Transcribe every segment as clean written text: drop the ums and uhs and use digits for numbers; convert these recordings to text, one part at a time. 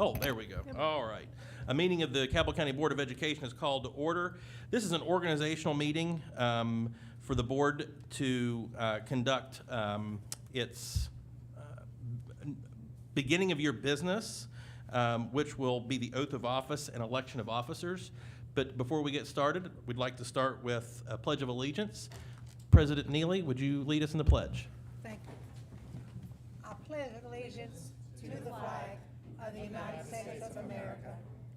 Oh, there we go. All right. A meeting of the Cabell County Board of Education is called to order. This is an organizational meeting for the board to conduct its beginning of year business, which will be the oath of office and election of officers. But before we get started, we'd like to start with a Pledge of Allegiance. President Neely, would you lead us in the pledge? Thank you. I pledge allegiance to the flag of the United States of America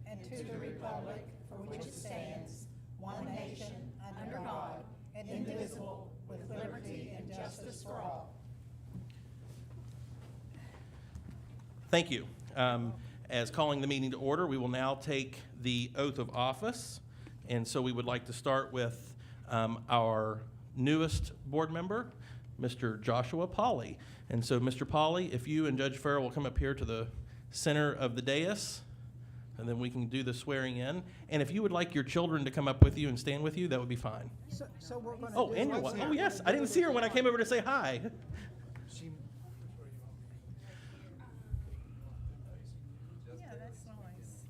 and to the republic for which it stands, one nation, under God, and indivisible, with liberty and justice for all. Thank you. As calling the meeting to order, we will now take the oath of office. And so we would like to start with our newest board member, Mr. Joshua Pauley. And so, Mr. Pauley, if you and Judge Farrell will come up here to the center of the dais, and then we can do the swearing in. And if you would like your children to come up with you and stand with you, that would be fine. So we're going to Oh, and your wife. Oh, yes. I didn't see her when I came over to say hi. Yeah, that's nice.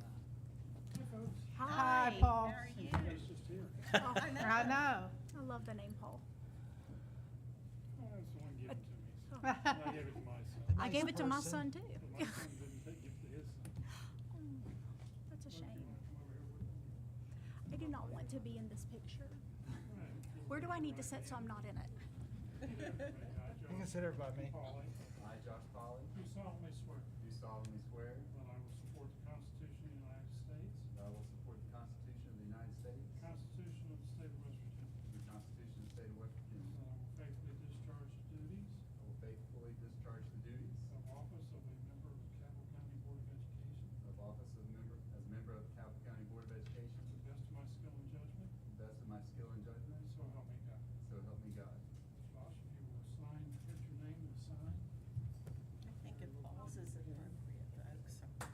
Hi, Paul. How are you? I know. I love the name Paul. I gave it to my son too. That's a shame. I do not want to be in this picture. Where do I need to sit so I'm not in it? You can sit there by me. I, Josh Polly, Do solemnly swear do solemnly swear that I will support the Constitution of the United States, that I will support the Constitution of the United States, the Constitution of the State of West Virginia, the Constitution of the State of West Virginia. that I will faithfully discharge the duties I will faithfully discharge the duties of office of a member of the Cabell County Board of Education of office of member, as a member of the Cabell County Board of Education to the best of my skill and judgment, to the best of my skill and judgment, so help me God. so help me God. Josh, if you will sign, put your name and sign. I think it Paul's is appropriate, folks.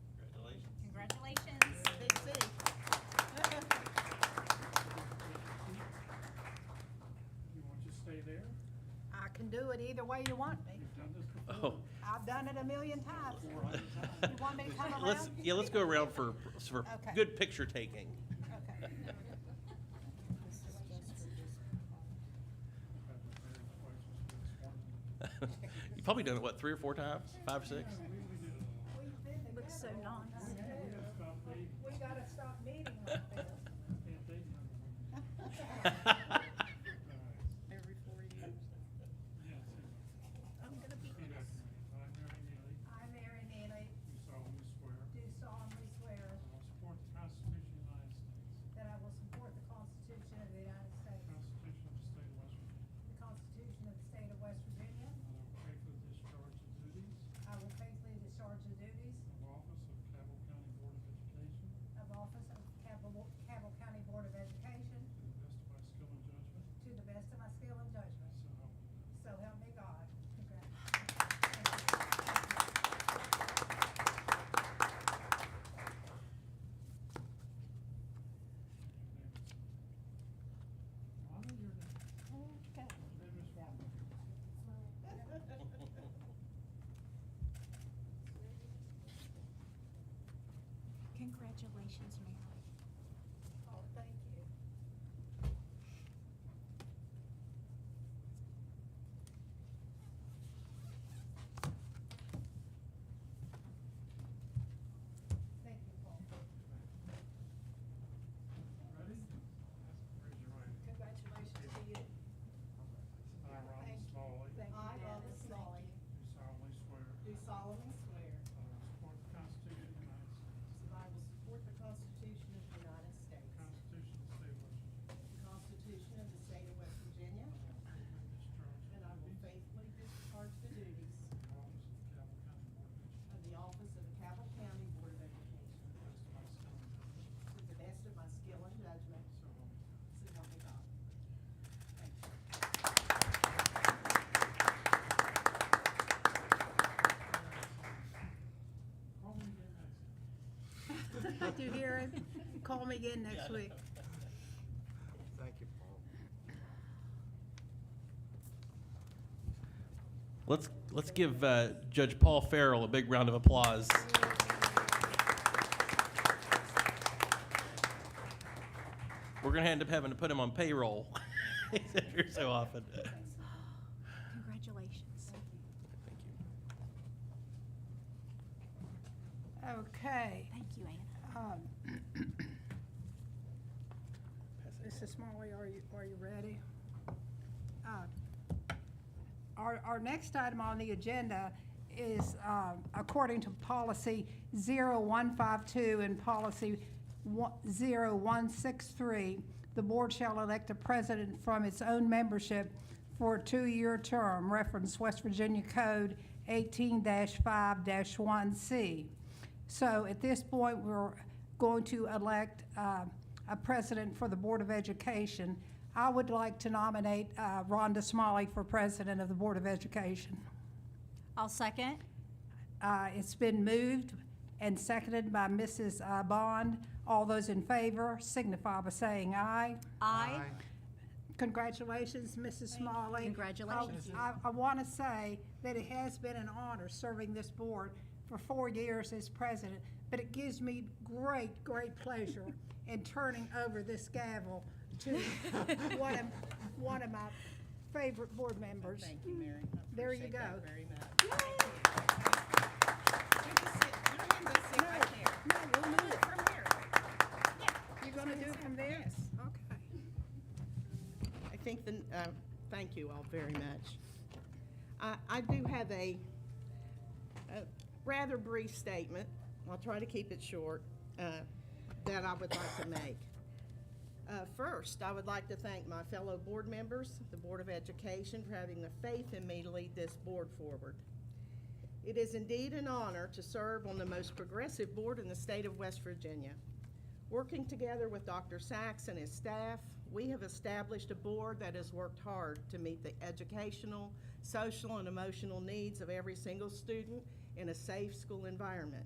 Congratulations. Congratulations. Big C. You want to stay there? I can do it either way you want me. You've done this before. Oh. I've done it a million times. You want me to come around? Let's go around for Okay. good picture taking. Okay. You've probably done it, what, 3 or 4 times? 5 or 6? Looks so nice. We gotta stop meeting like this. Every 4 years. I'm gonna be. I, Mary Neely, Do solemnly swear do solemnly swear that I will support the Constitution of the United States, that I will support the Constitution of the United States, the Constitution of the State of West Virginia, the Constitution of the State of West Virginia, I will faithfully discharge the duties of office of Cabell County Board of Education of office of Cabell County Board of Education to the best of my skill and judgment. to the best of my skill and judgment. So help me God. So help me God. Okay. Congratulations, Mary. Oh, thank you. Thank you, Paul. Ready? Raise your right hand. Congratulations to you. I, Ronald Smalley, Thank you. I, Ronald Smalley, do solemnly swear do solemnly swear that I will support the Constitution of the United States, that I will support the Constitution Did you hear him? Call me again next week. Thank you, Paul. Let's give Judge Paul Farrell a big round of applause. We're going to end up having to put him on payroll. He's in here so often. Congratulations. Thank you. Okay. Thank you, Anna. Mrs. Smalley, are you ready? Our next item on the agenda is, according to policy 0152 and policy 0163, the board shall elect a president from its own membership for a 2-year term, reference West Virginia Code 18-5-1C. So at this point, we're going to elect a president for the Board of Education. I would like to nominate Rhonda Smalley for president of the Board of Education. I'll second. It's been moved and seconded by Mrs. Bond. All those in favor signify by saying aye. Aye. Congratulations, Mrs. Smalley. Congratulations. I want to say that it has been an honor serving this board for 4 years as president, but it gives me great pleasure in turning over this gavel to one of my favorite board members. Thank you, Mary. I There you appreciate go. that very much. You can sit, you can just sit right there. No, we'll Do move it it. from here. Yeah. You're gonna do it from there? Yes. Okay. I think thank you all very much. I do have a rather brief statement, I'll try to keep it short, that I would like to make. First, I would like to thank my fellow board members, the Board of Education, for having the faith in me to lead this board forward. It is indeed an honor to serve on the most progressive board in the state of West Virginia. Working together with Dr. Sachs and his staff, we have established a board that has worked hard to meet the educational, social, and emotional needs of every single student in a safe school environment.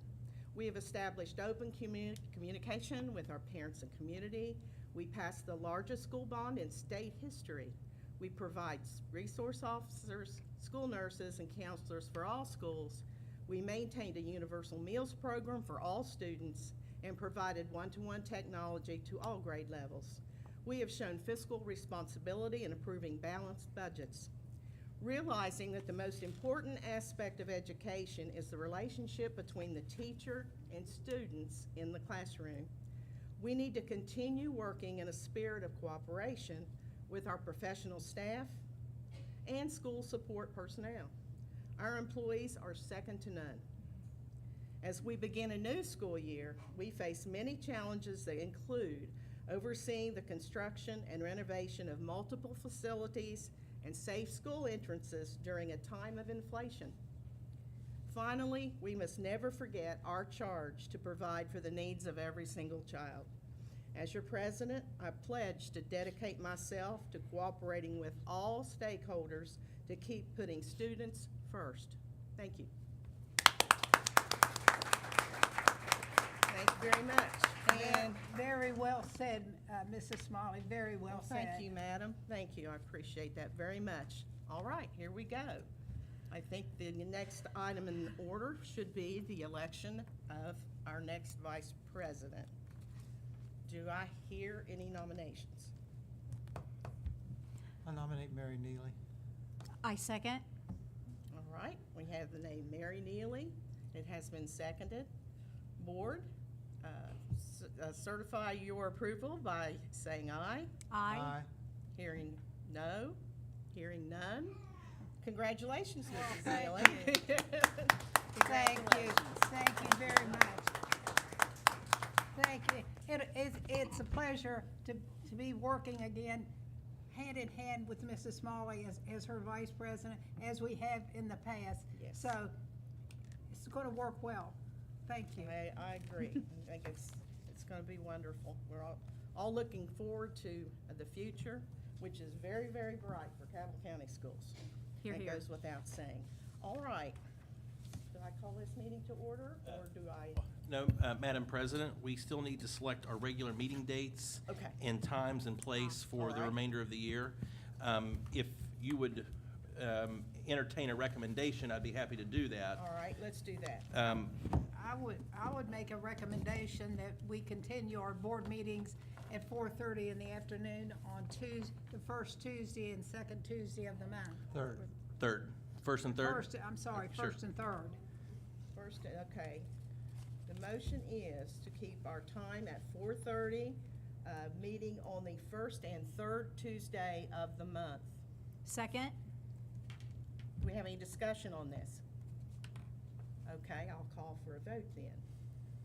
We have established open communication with our parents and community. We passed the largest school bond in state history. We provide resource officers, school nurses, and counselors for all schools. We maintained a universal meals program for all students and provided one-to-one technology to all grade levels. We have shown fiscal responsibility in approving balanced budgets. Realizing that the most important aspect of education is the relationship between the teacher and students in the classroom, we need to continue working in a spirit of cooperation with our professional staff and school support personnel. Our employees are second to none. As we begin a new school year, we face many challenges that include overseeing the construction and renovation of multiple facilities and safe school entrances during a time of inflation. Finally, we must never forget our charge to provide for the needs of every single child. As your president, I pledge to dedicate myself to cooperating with all stakeholders to keep putting students first. Thank you. Thank you very much. And Very well said, Mrs. Smalley, very well said. thank you, madam. Thank you. I appreciate that very much. All right, here we go. I think the next item in order should be the election of our next vice president. Do I hear any nominations? I nominate Mary Neely. I second. All right, we have the name Mary Neely. It has been seconded. Board, certify your approval by saying aye. Aye. Hearing no, hearing none. Congratulations, Mrs. thank Neely. you. Thank you, thank you very much. Thank you. It's a pleasure to be working again hand in hand with Mrs. Smalley as her vice president, as we have in the past. Yes. So it's gonna work well. Thank you. I agree. I think it's gonna be wonderful. We're all looking forward to the future, which is very, very bright for Cabell County schools. Hear, That hear. goes without saying. All right. do I call this meeting to order, or do I? No, Madam President, we still need to select our regular meeting dates Okay. and times and place for the All right. remainder of the year. If you would entertain a recommendation, I'd be happy to do that. All right, let's do that. I would make a recommendation that we continue our board meetings at 4:30 in the afternoon on the first Tuesday and second Tuesday of the month. Third, first and third? First, I'm sorry, Sure. first and third. First, okay. The motion is to keep our time at 4:30, meeting on the first and third Tuesday of the month. Second? Do we have any discussion on this? Okay, I'll call for a vote then.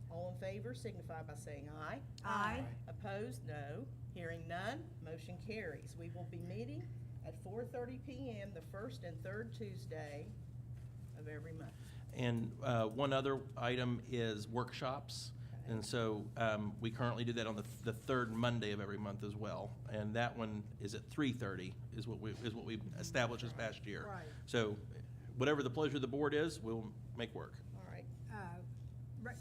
All in favor signify by saying aye. Aye. Opposed, no. Hearing none, motion carries. We will be meeting at 4:30 PM, the first and third Tuesday of every month. And one other item is workshops. And so we currently do that on the third Monday of every month as well. And that one is at 3:30 is what we established this past year. Right. So whatever the pleasure of the board is, we'll make work. All right,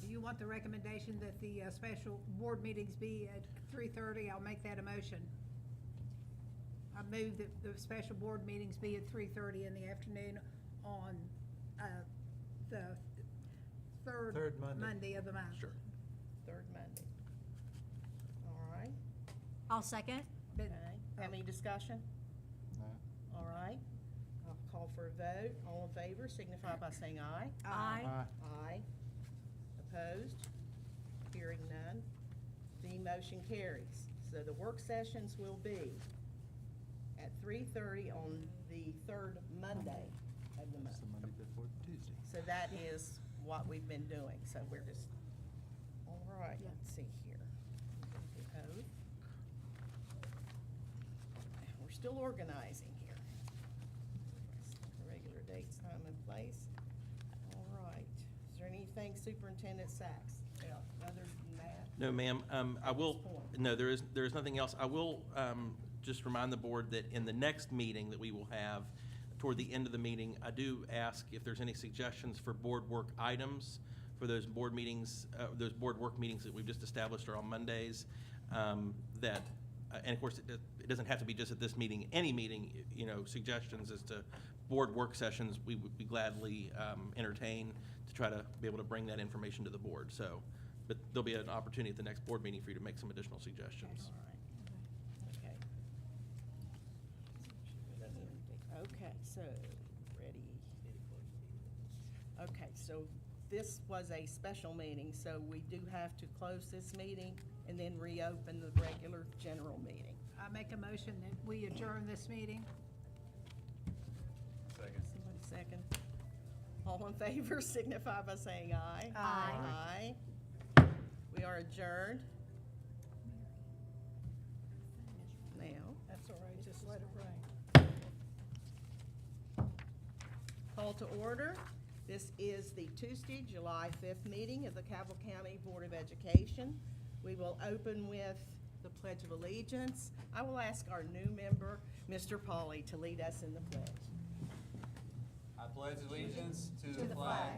You want the recommendation that the special board meetings be at 3:30? I'll make that a motion. I move that the special board meetings be at 3:30 in the afternoon on the Third Monday. Monday of the month. Sure. third Monday. All right, I'll second. But- okay. Have any discussion? No. All right, I'll call for a vote. All in favor signify by saying aye. Aye. Aye. Opposed? Hearing none, the motion carries. So the work sessions will be at 3:30 on the third Monday of the month. It's the Monday before Tuesday. So that is what we've been doing, so we're just, all right, Yeah. let's see here. The oath. We're still organizing here. Regular dates, time, and place. All right. Is there anything Superintendent Sachs, other than that? No, ma'am. I At will, this point. no, there is nothing else. I will just remind the board that in the next meeting that we will have, toward the end of the meeting, I do ask if there's any suggestions for board work items for those board meetings, those board work meetings that we've just established are on Mondays. And of course, it doesn't have to be just at this meeting, any meeting, suggestions as to board work sessions, we would be gladly entertain to try to be able to bring that information to the board. So, but there'll be an opportunity at the next board meeting for you to make some additional suggestions. All right. Okay. Okay, so, ready. Okay, so this was a special meeting, so we do have to close this meeting and then reopen the regular general meeting. I make a motion that we adjourn this meeting. Second. Somebody second. All in favor signify by saying aye. Aye. Aye. We are adjourned. Now, That's all right, just let it rain. call to order. This is the Tuesday, July 5th meeting of the Cabell County Board of Education. We will open with the Pledge of Allegiance. I will ask our new member, Mr. Pauly, to lead us in the pledge. I pledge allegiance to the flag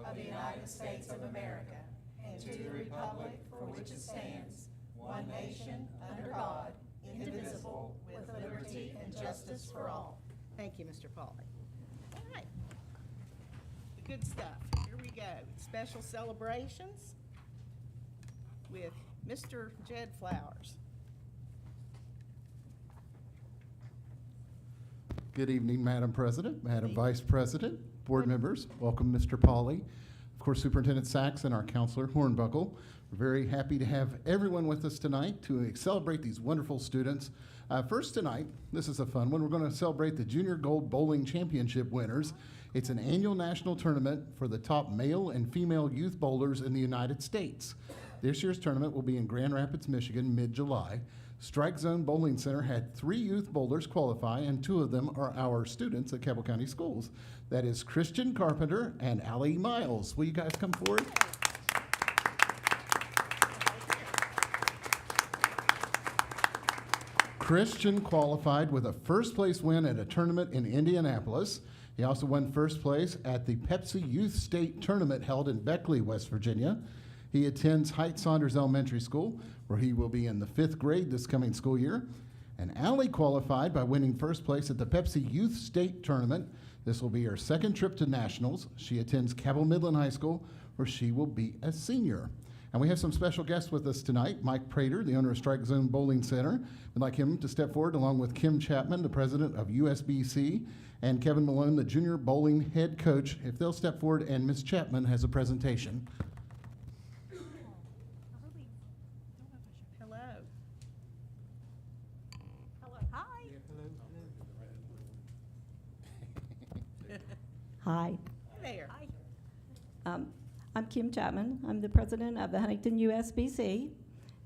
of the United States of America and to the republic for which it stands, one nation, under God, indivisible, with liberty and justice for all. Thank you, Mr. Pauly. All right. The good stuff. Here we go. Special celebrations with Mr. Jed Flowers. Good evening, Madam President, Madam Evening. Vice President, board members. Welcome, Mr. Pauly. Of course, Superintendent Sachs and our counselor, Hornbuckle. We're very happy to have everyone with us tonight to celebrate these wonderful students. First tonight, this is a fun one. We're going to celebrate the Junior Gold Bowling Championship winners. It's an annual national tournament for the top male and female youth bowlers in the United States. This year's tournament will be in Grand Rapids, Michigan, mid-July. Strike Zone Bowling Center had 3 youth bowlers qualify, and 2 of them are our students at Cabell County Schools. That is Christian Carpenter and Allie Miles. Will you guys come forward? Christian qualified with a first-place win at a tournament in Indianapolis. He also won first place at the Pepsi Youth State Tournament held in Beckley, West Virginia. He attends Height Saunders Elementary School, where he will be in the 5th grade this coming school year. And Allie qualified by winning first place at the Pepsi Youth State Tournament. This will be her second trip to nationals. She attends Cabell Midland High School, where she will be a senior. And we have some special guests with us tonight. Mike Prater, the owner of Strike Zone Bowling Center. We'd like him to step forward, along with Kim Chapman, the president of USBC, and Kevin Malone, the junior bowling head coach. If they'll step forward, and Ms. Chapman has a presentation. Hello. Hello. Hi. Hi, There. Hi. I'm Kim Chapman. I'm the president of the Huntington USBC,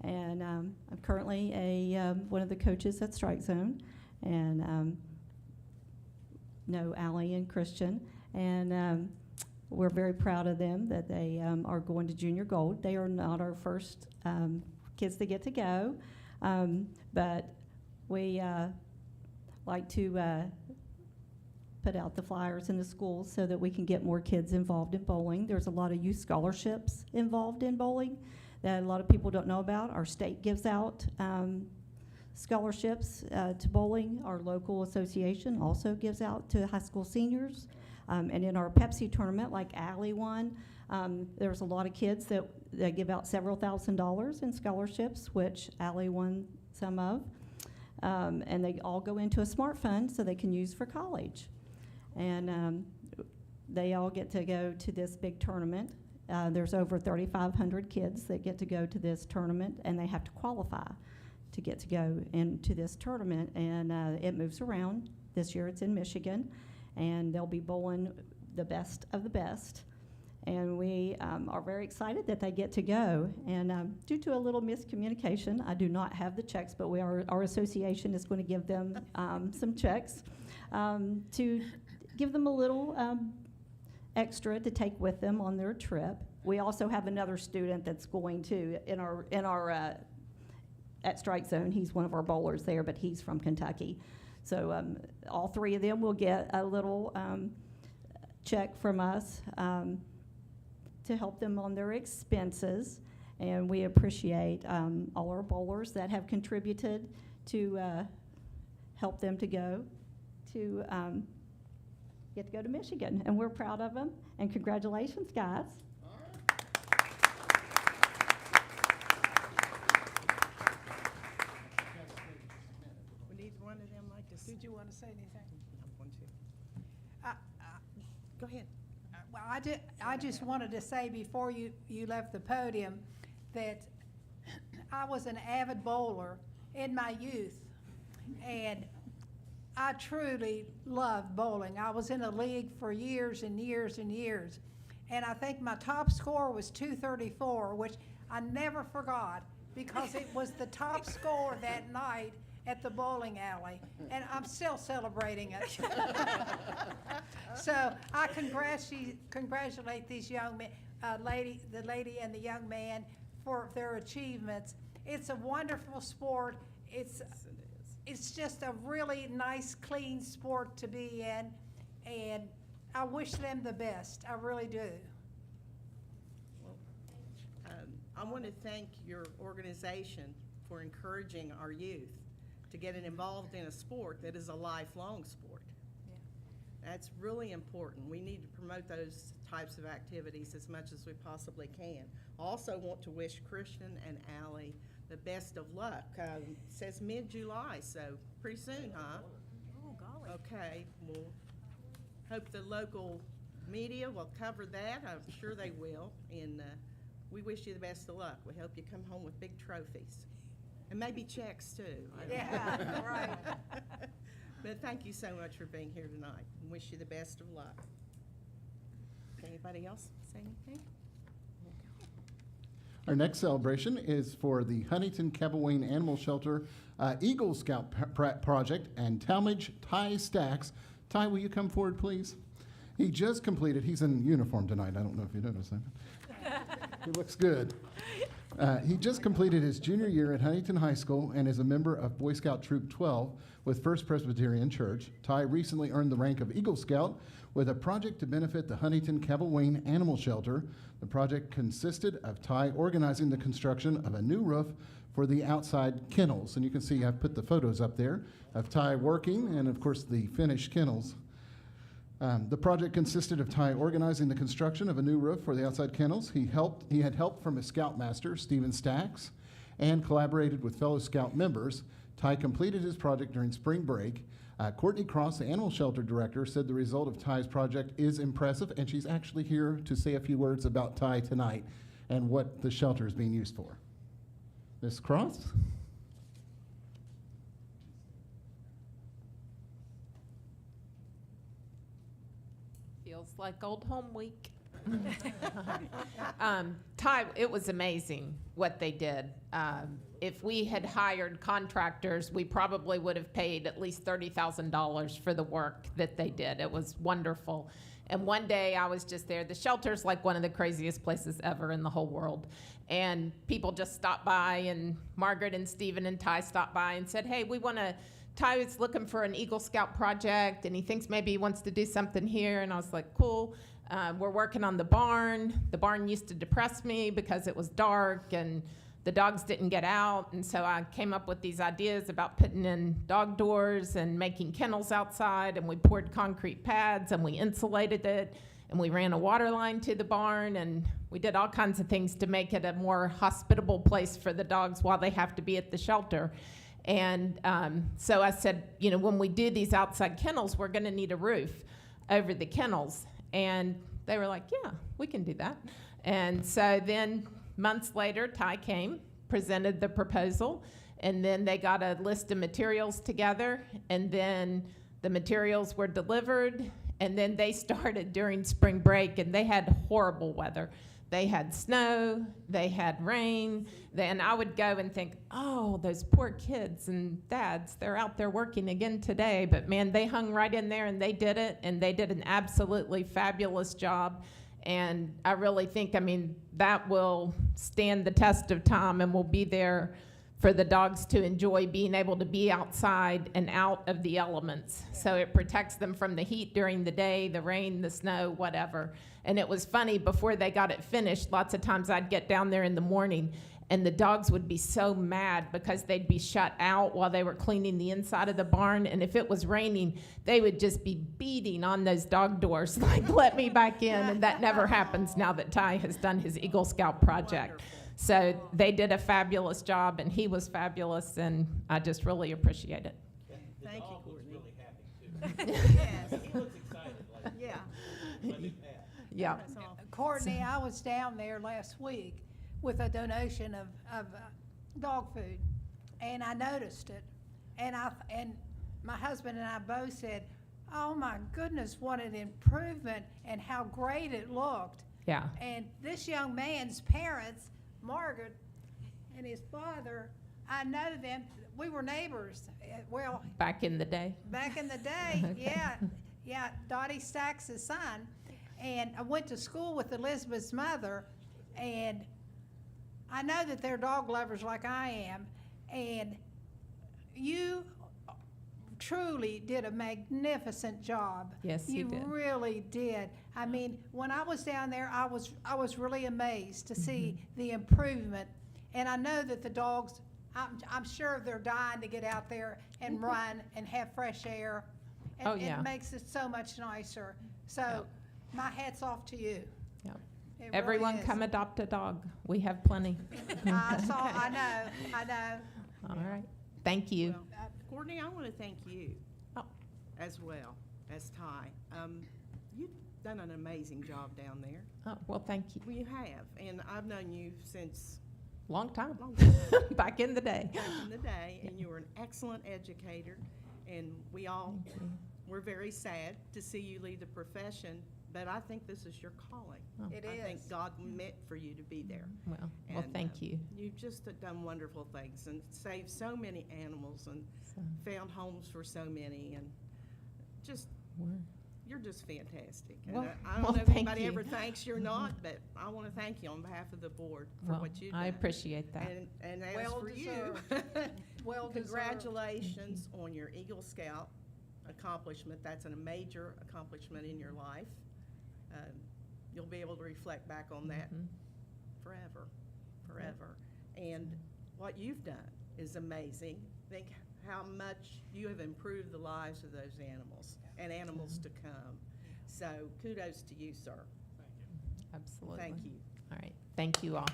and I'm currently one of the coaches at Strike Zone, and know Allie and Christian, and we're very proud of them that they are going to Junior Gold. They are not our first kids to get to go, but we like to put out the flyers in the schools so that we can get more kids involved in bowling. There's a lot of youth scholarships involved in bowling that a lot of people don't know about. Our state gives out scholarships to bowling. Our local association also gives out to high school seniors. And in our Pepsi tournament, like Allie won, there's a lot of kids that give out several $1,000s in scholarships, which Allie won some of. And they all go into a smart fund so they can use for college. And they all get to go to this big tournament. There's over 3,500 kids that get to go to this tournament, and they have to qualify to get to go into this tournament. And it moves around. This year it's in Michigan, and they'll be bowling the best of the best. And we are very excited that they get to go. And due to a little miscommunication, I do not have the checks, but our association is going to give them some checks to give them a little extra to take with them on their trip. We also have another student that's going to in our at Strike Zone. He's one of our bowlers there, but he's from Kentucky. So all three of them will get a little check from us to help them on their expenses, and we appreciate all our bowlers that have contributed to help them to go to get to go to Michigan, and we're proud of them. And congratulations, guys. We need one of them like this. Did you want to say anything? I want to. Go ahead. Well, I just wanted to say before you left the podium that I was an avid bowler in my youth, and I truly loved bowling. I was in a league for years and years and years, and I think my top score was 234, which I never forgot because it was the top score that night at the bowling alley, and I'm still celebrating it. So I congratulate these young men, the lady and the young man for their achievements. It's a wonderful sport. It's just a really nice, clean sport to be in, and I wish them the best. I really do. I want to thank your organization for encouraging our youth to get involved in a sport that is a lifelong sport. Yeah. That's really important. We need to promote those types of activities as much as we possibly can. Also want to wish Christian and Allie the best of luck. It says mid-July, so pretty soon, huh? Oh, golly. Okay, well, hope the local media will cover that. I'm sure they will. And we wish you the best of luck. We hope you come home with big trophies. And maybe checks, too. I don't know. Yeah, right. But thank you so much for being here tonight, and wish you the best of luck. Anybody else say anything? Our next celebration is for the Huntington Cabell Wayne Animal Shelter Eagle Scout Project and Talmadge Ty Stacks. Ty, will you come forward, please? He just completed, he's in uniform tonight. I don't know if you noticed that. He looks good. He just completed his junior year at Huntington High School and is a member of Boy Scout Troop 12 with First Presbyterian Church. Ty recently earned the rank of Eagle Scout with a project to benefit the Huntington Cabell Animal Shelter. The project consisted of Ty organizing the construction of a new roof for the outside kennels. And you can see I've put the photos up there of Ty working and, of course, the finished kennels. The project consisted of Ty organizing the construction of a new roof for the outside kennels. He had help from his scoutmaster, Stephen Stacks, and collaborated with fellow scout members. Ty completed his project during spring break. Courtney Cross, the animal shelter director, said the result of Ty's project is impressive, and she's actually here to say a few words about Ty tonight and what the shelter is being used for. Ms. Cross? Feels like old home week. Ty, it was amazing what they did. If we had hired contractors, we probably would have paid at least $30,000 for the work that they did. It was wonderful. And one day I was just there. The shelter's like one of the craziest places ever in the whole world. And people just stopped by, and Margaret and Stephen and Ty stopped by and said, hey, Ty is looking for an Eagle Scout project, and he thinks maybe he wants to do something here. And I was like, cool. We're working on the barn. The barn used to depress me because it was dark and the dogs didn't get out. And so I came up with these ideas about putting in dog doors and making kennels outside. And we poured concrete pads and we insulated it. And we ran a water line to the barn. And we did all kinds of things to make it a more hospitable place for the dogs while they have to be at the shelter. And so I said, when we do these outside kennels, we're going to need a roof over the kennels. And they were like, yeah, we can do that. And so then months later, Ty came, presented the proposal, and then they got a list of materials together, and then the materials were delivered, and then they started during spring break, and they had horrible weather. They had snow, they had rain, and I would go and think, oh, those poor kids and dads, they're out there working again today. But man, they hung right in there and they did it, and they did an absolutely fabulous job. And I really think, that will stand the test of time and will be there for the dogs to enjoy being able to be outside and out of the elements. So it protects them from the heat during the day, the rain, the snow, whatever. And it was funny, before they got it finished, lots of times I'd get down there in the morning and the dogs would be so mad because they'd be shut out while they were cleaning the inside of the barn. And if it was raining, they would just be beating on those dog doors, like, let me back in. And that never happens now that Ty has done his Eagle Scout project. So they did a fabulous job, and he was fabulous, and I just really appreciate it. Thank you, Courtney. Really happy too. Yes. He looks excited. Like, Yeah. let me pass. Yeah. That's all. Courtney, I was down there last week with a donation of dog food, and I noticed it. And my husband and I both said, oh my goodness, what an improvement, and how great it looked. Yeah. And this young man's parents, Margaret and his father, I know them, we were neighbors. Well, Back in the day. back in the day, Okay. yeah, Dottie Stacks' son. And I went to school with Elizabeth's mother, and I know that they're dog lovers like I am, and you truly did a magnificent job. Yes, you did. You really did. When I was down there, I was really amazed to see the improvement. And I know that the dogs, I'm sure they're dying to get out there and run and have fresh air. And Oh, yeah. it makes it so much nicer. So my hat's off to you. Yeah. It really Everyone is. come adopt a dog. We have plenty. I know. All right. Thank you. Well, Courtney, I want to thank you Oh. as well as Ty. You've done an amazing job down there. Oh, well, thank you. Well, you have, and I've known you since Long time. long time Back in the day. back in the day, and you were an excellent educator, and we're very sad to see you leave the profession, but I think this is your calling. Oh. It I think is. God meant for you to be there. Well, And, thank you. You've just done wonderful things and saved so many animals and So found homes for so many, and just, you're just fantastic. And Well- I well, don't know if thank anybody you. ever thanks you or not, but I want to thank you on behalf of the board for Well, what you've done. I appreciate that. And as Well for you, deserved. Well deserved. congratulations on your Eagle Scout accomplishment. That's a major accomplishment in your life. You'll be able to reflect back on that Mhm. forever. And what you've done is amazing. Think how much you have improved the lives of those animals and animals to come. So kudos to you, sir. Absolutely. Thank you. All right, thank you all.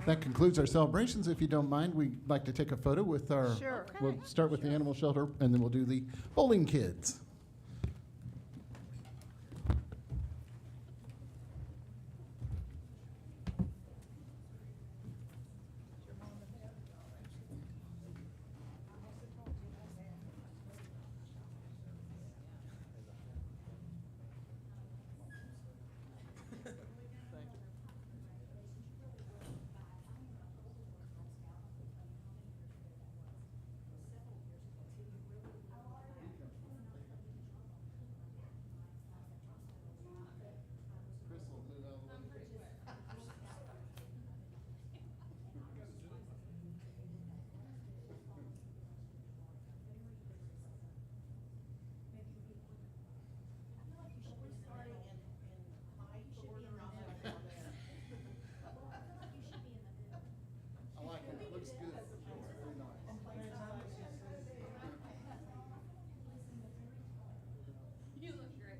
That concludes our celebrations. If you don't mind, we'd like to take a photo with our. Sure. We'll start with the animal shelter, and then we'll do the bowling kids. I like it. It looks good. Very nice. You look great.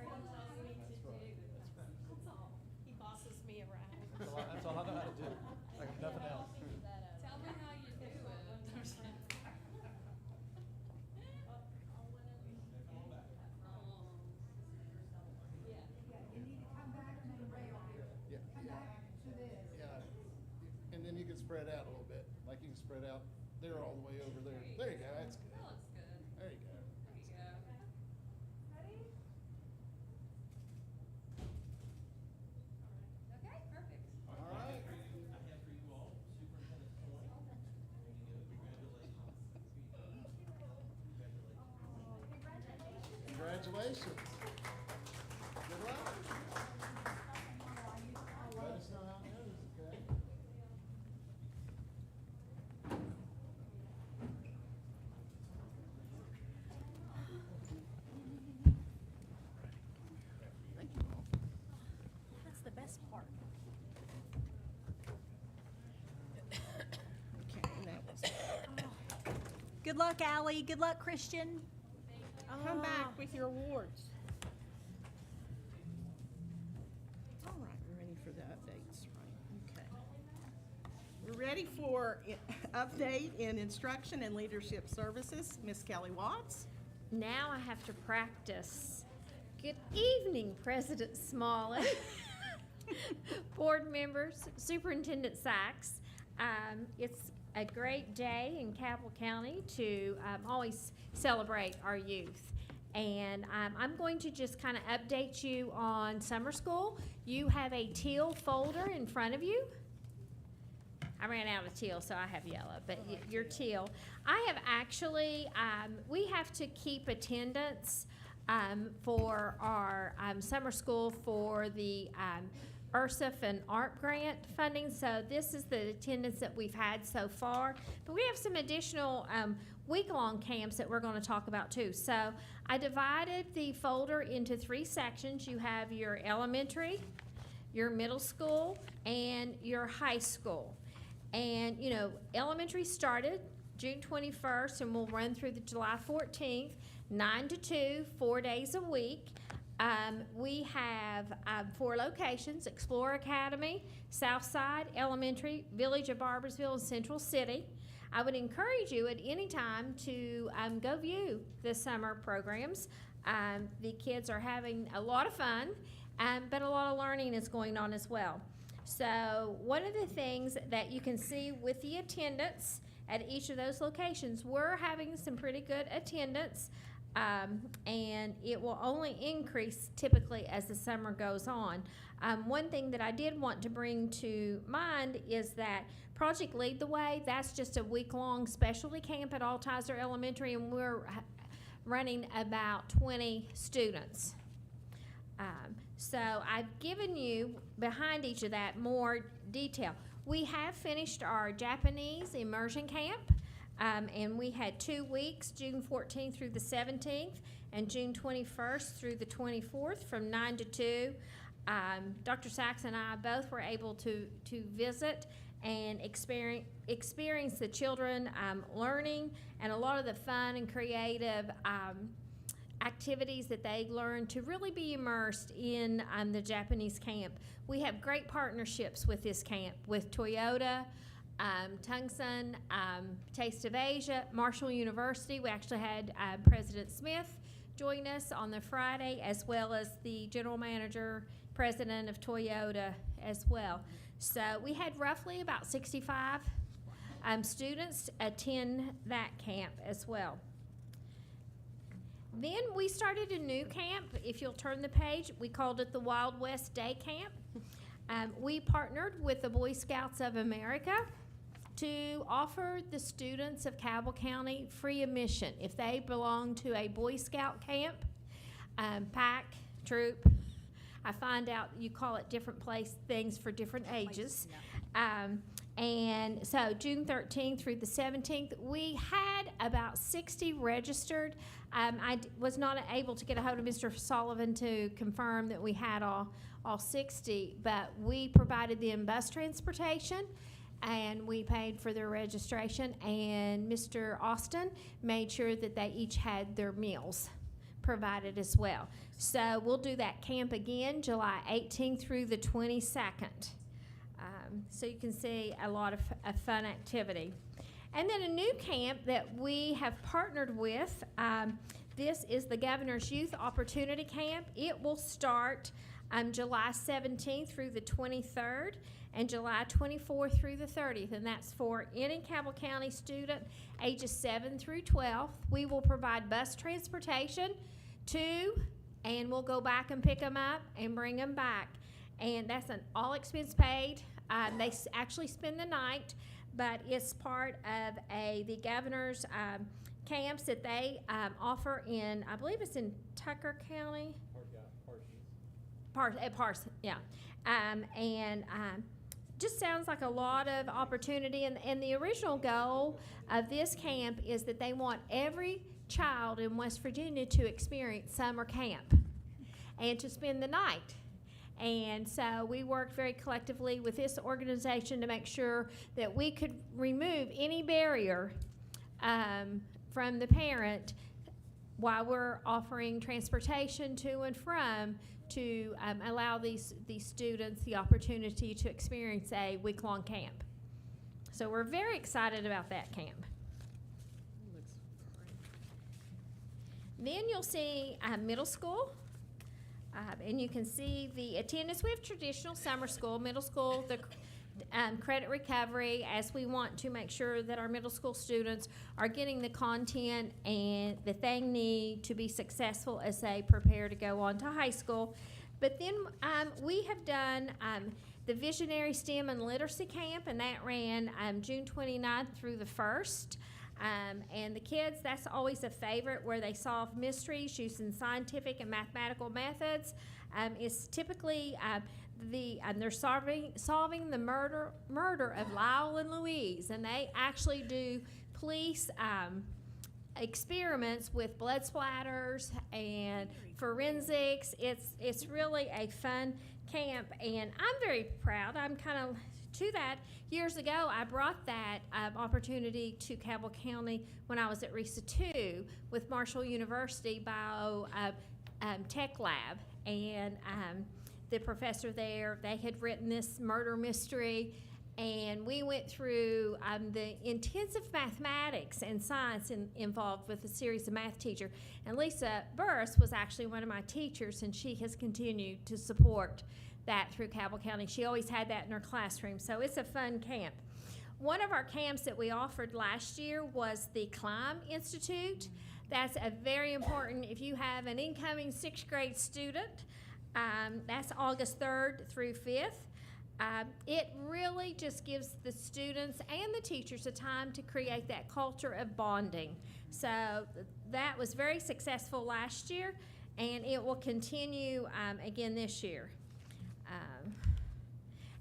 Ready, 3, 2, 1. He bosses me around. That's all I know how to do. Like nothing else. Tell me how you do it. Yeah. Yeah. And then you can spread out a little bit. Like you can spread out there all the way over there. There you go. That's good. That looks good. There you go. There you go. Ready? Okay, perfect. All right. I have for you all Superintendent's Point. There you go. Congratulations. Congratulations. Good luck. Let us know how it goes, okay? That's the best part. Okay, and that was, Good luck, Allie. Good luck, Christian. come back with your awards. All right, we're ready for the updates, right? Okay. We're ready for update in instruction and leadership services. Miss Kelly Watts. Now I have to practice. Good evening, President Smalley, board members, Superintendent Sachs. It's a great day in Cabell County to always celebrate our youth. And I'm going to just kind of update you on summer school. You have a teal folder in front of you. I ran out of teal, so I have yellow, but you're teal. I have actually, we have to keep attendance for our summer school for the URSIF and ARP grant funding. So this is the attendance that we've had so far. But we have some additional week-long camps that we're going to talk about too. So I divided the folder into 3 sections. You have your elementary, your middle school, and your high school. And, you know, elementary started June 21st and will run through the July 14th, 9 to 2, 4 days a week. We have 4 locations: Explorer Academy, Southside Elementary, Village of Barbersville, and Central City. I would encourage you at any time to go view the summer programs. The kids are having a lot of fun, but a lot of learning is going on as well. So one of the things that you can see with the attendance at each of those locations, we're having some pretty good attendance, and it will only increase typically as the summer goes on. One thing that I did want to bring to mind is that Project Lead the Way, that's just a week-long specialty camp at Altizer Elementary, and we're running about 20 students. So I've given you, behind each of that, more detail. We have finished our Japanese immersion camp, and we had 2 weeks, June 14th through the 17th, and June 21st through the 24th from 9 to 2. Dr. Sachs and I both were able to visit and experience the children learning, and a lot of the fun and creative activities that they learn to really be immersed in the Japanese camp. We have great partnerships with this camp, with Toyota, Tungsten, Taste of Asia, Marshall University. We actually had President Smith join us on the Friday, as well as the general manager, president of Toyota as well. So we had roughly about 65 students attend that camp as well. Then we started a new camp. If you'll turn the page, we called it the Wild West Day Camp. We partnered with the Boy Scouts of America to offer the students of Cabell County free admission if they belong to a Boy Scout camp, pack, troop. I find out you call it different things for different ages. And so June 13th through the 17th, we had about 60 registered. I was not able to get a hold of Mr. Sullivan to confirm that we had all 60, but we provided them bus transportation, and we paid for their registration, and Mr. Austin made sure that they each had their meals provided as well. So we'll do that camp again July 18th through the 22nd. So you can see a lot of fun activity. And then a new camp that we have partnered with, this is the Governor's Youth Opportunity Camp. It will start July 17th through the 23rd and July 24th through the 30th, and that's for any Cabell County student ages 7 through 12. We will provide bus transportation and we'll go back and pick them up and bring them back. And that's an all expense paid. They actually spend the night, but it's part of the governor's camps that they offer in, I believe it's in Tucker County. Parsons, yeah. Just sounds like a lot of opportunity. And the original goal of this camp is that they want every child in West Virginia to experience summer camp and to spend the night. And so we worked very collectively with this organization to make sure that we could remove any barrier from the parent while we're offering transportation to and from to allow these students the opportunity to experience a week-long camp. So we're very excited about that camp. Then you'll see middle school. And you can see the attendance. We have traditional summer school, middle school, the credit recovery, as we want to make sure that our middle school students are getting the content and that they need to be successful as they prepare to go on to high school. But then we have done the Visionary STEM and Literacy Camp, and that ran June 29th through the 1st. And the kids, that's always a favorite, where they solve mysteries using scientific and mathematical methods. It's typically they're solving the murder of Lyle and Louise, and they actually do police experiments with blood splatters and forensics. It's really a fun camp, and I'm very proud. I'm kind of to that. Years ago, I brought that opportunity to Cabell County when I was at RESA 2 with Marshall University tech lab, and the professor there, they had written this murder mystery, and we went through the intensive mathematics and science involved with a series of math teacher. And Lisa Burris was actually one of my teachers, and she has continued to support that through Cabell County. She always had that in her classroom, so it's a fun camp. One of our camps that we offered last year was the Climb Institute. That's a very important, if you have an incoming 6th grade student, that's August 3rd through 5th. It really just gives the students and the teachers a time to create that culture of bonding. So that was very successful last year, and it will continue again this year.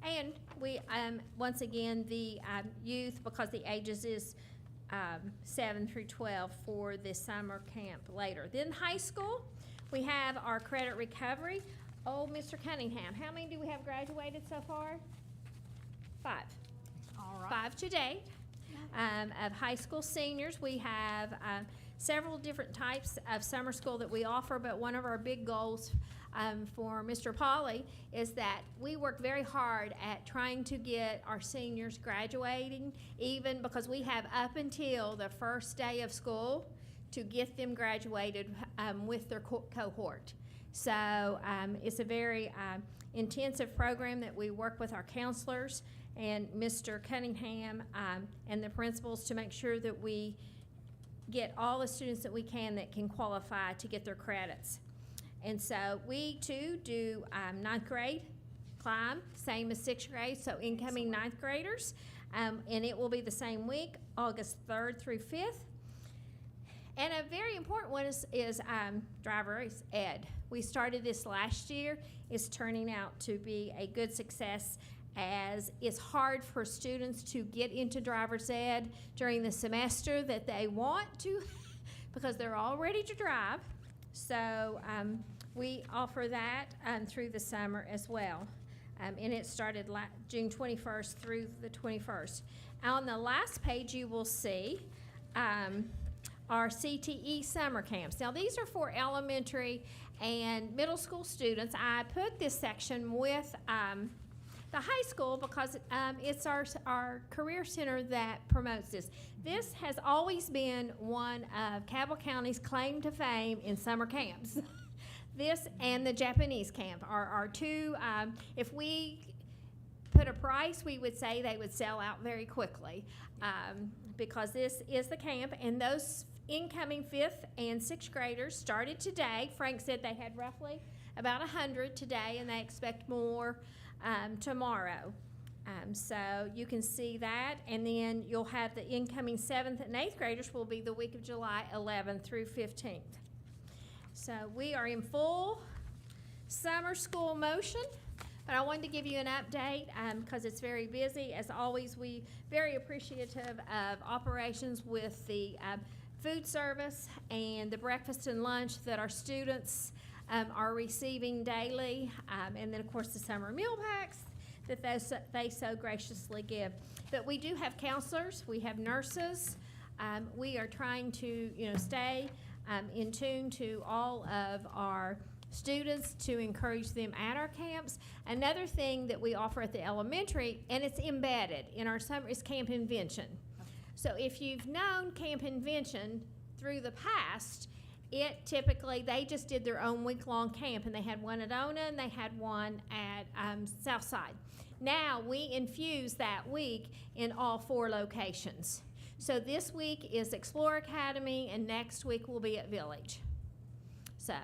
And we, once again, the youth, because the ages is 7 through 12 for the summer camp later. Then high school, we have our credit recovery. Oh, Mr. Cunningham, how many do we have graduated so far? 5. All right. 5 to date. Of high school seniors, we have several different types of summer school that we offer, but one of our big goals for Mr. Polly is that we work very hard at trying to get our seniors graduating, even because we have up until the first day of school to get them graduated with their cohort. So it's a very intensive program that we work with our counselors and Mr. Cunningham and the principals to make sure that we get all the students that we can that can qualify to get their credits. And so we too do 9th grade climb, same as 6th grade, so incoming 9th graders. And it will be the same week, August 3rd through 5th. And a very important one is driver's ed. We started this last year. It's turning out to be a good success, as it's hard for students to get into driver's ed during the semester that they want to because they're all ready to drive. So we offer that through the summer as well. And it started June 21st through the 21st. On the last page, you will see our CTE summer camps. Now, these are for elementary and middle school students. I put this section with the high school because it's our career center that promotes this. This has always been one of Cabell County's claim to fame in summer camps. This and the Japanese camp are our two. If we put a price, we would say they would sell out very quickly because this is the camp, and those incoming 5th and 6th graders started today. Frank said they had roughly about 100 today, and they expect more tomorrow. So you can see that, and then you'll have the incoming 7th and 8th graders will be the week of July 11th through 15th. So we are in full summer school motion, but I wanted to give you an update because it's very busy. As always, we very appreciative of operations with the food service and the breakfast and lunch that our students are receiving daily, and then of course the summer meal packs that they so graciously give. But we do have counselors, we have nurses. We are trying to stay in tune to all of our students to encourage them at our camps. Another thing that we offer at the elementary, and it's embedded in our summer, is Camp Invention. So if you've known Camp Invention through the past, it typically, they just did their own week-long camp, and they had one at Ona and they had one at Southside. Now we infuse that week in all 4 locations. So this week is Explore Academy, and next week will be at Village. So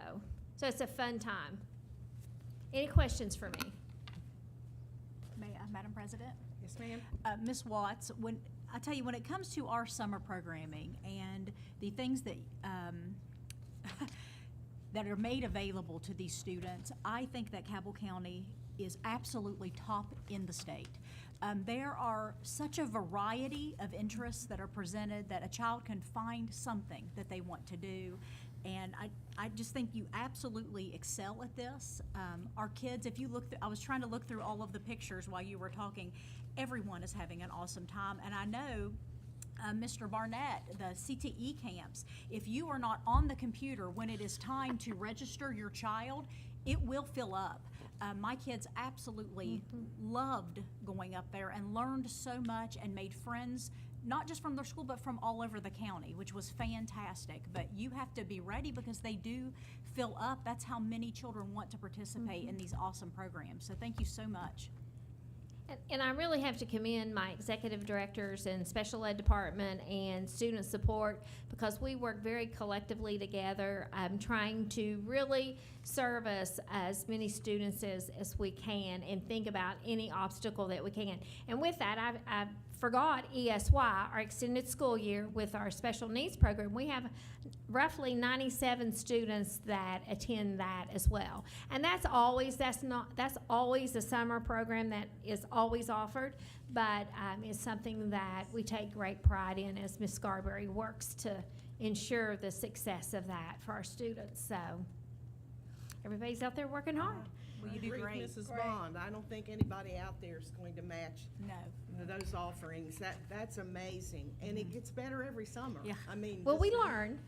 it's a fun time. Any questions for me? Madam President? Yes, ma'am. Ms. Watts, when it comes to our summer programming and the things that that are made available to these students, I think that Cabell County is absolutely top in the state. There are such a variety of interests that are presented that a child can find something that they want to do. And I just think you absolutely excel at this. Our kids, if you look, I was trying to look through all of the pictures while you were talking, everyone is having an awesome time. And I know Mr. Barnett, the CTE camps. If you are not on the computer when it is time to register your child, it will fill up. My kids absolutely loved going up there and learned so much and made friends, not just from their school, but from all over the county, which was fantastic. But you have to be ready because they do fill up. That's how many children want to participate in these awesome programs. So thank you so much. And I really have to commend my executive directors and special ed department and student support, because we work very collectively together, trying to really service as many students as we can and think about any obstacle that we can. And with that, I forgot ESY, our extended school year with our special needs program. We have roughly 97 students that attend that as well. And that's always a summer program that is always offered, but is something that we take great pride in as Ms. Scarberry works to ensure the success of that for our students. So everybody's out there working hard. Well, you I do agree with great. Mrs. Bond. I don't think anybody out there is going to match No. those offerings. That's amazing, and it gets better every summer. Yeah. I mean, Well, we this- learn.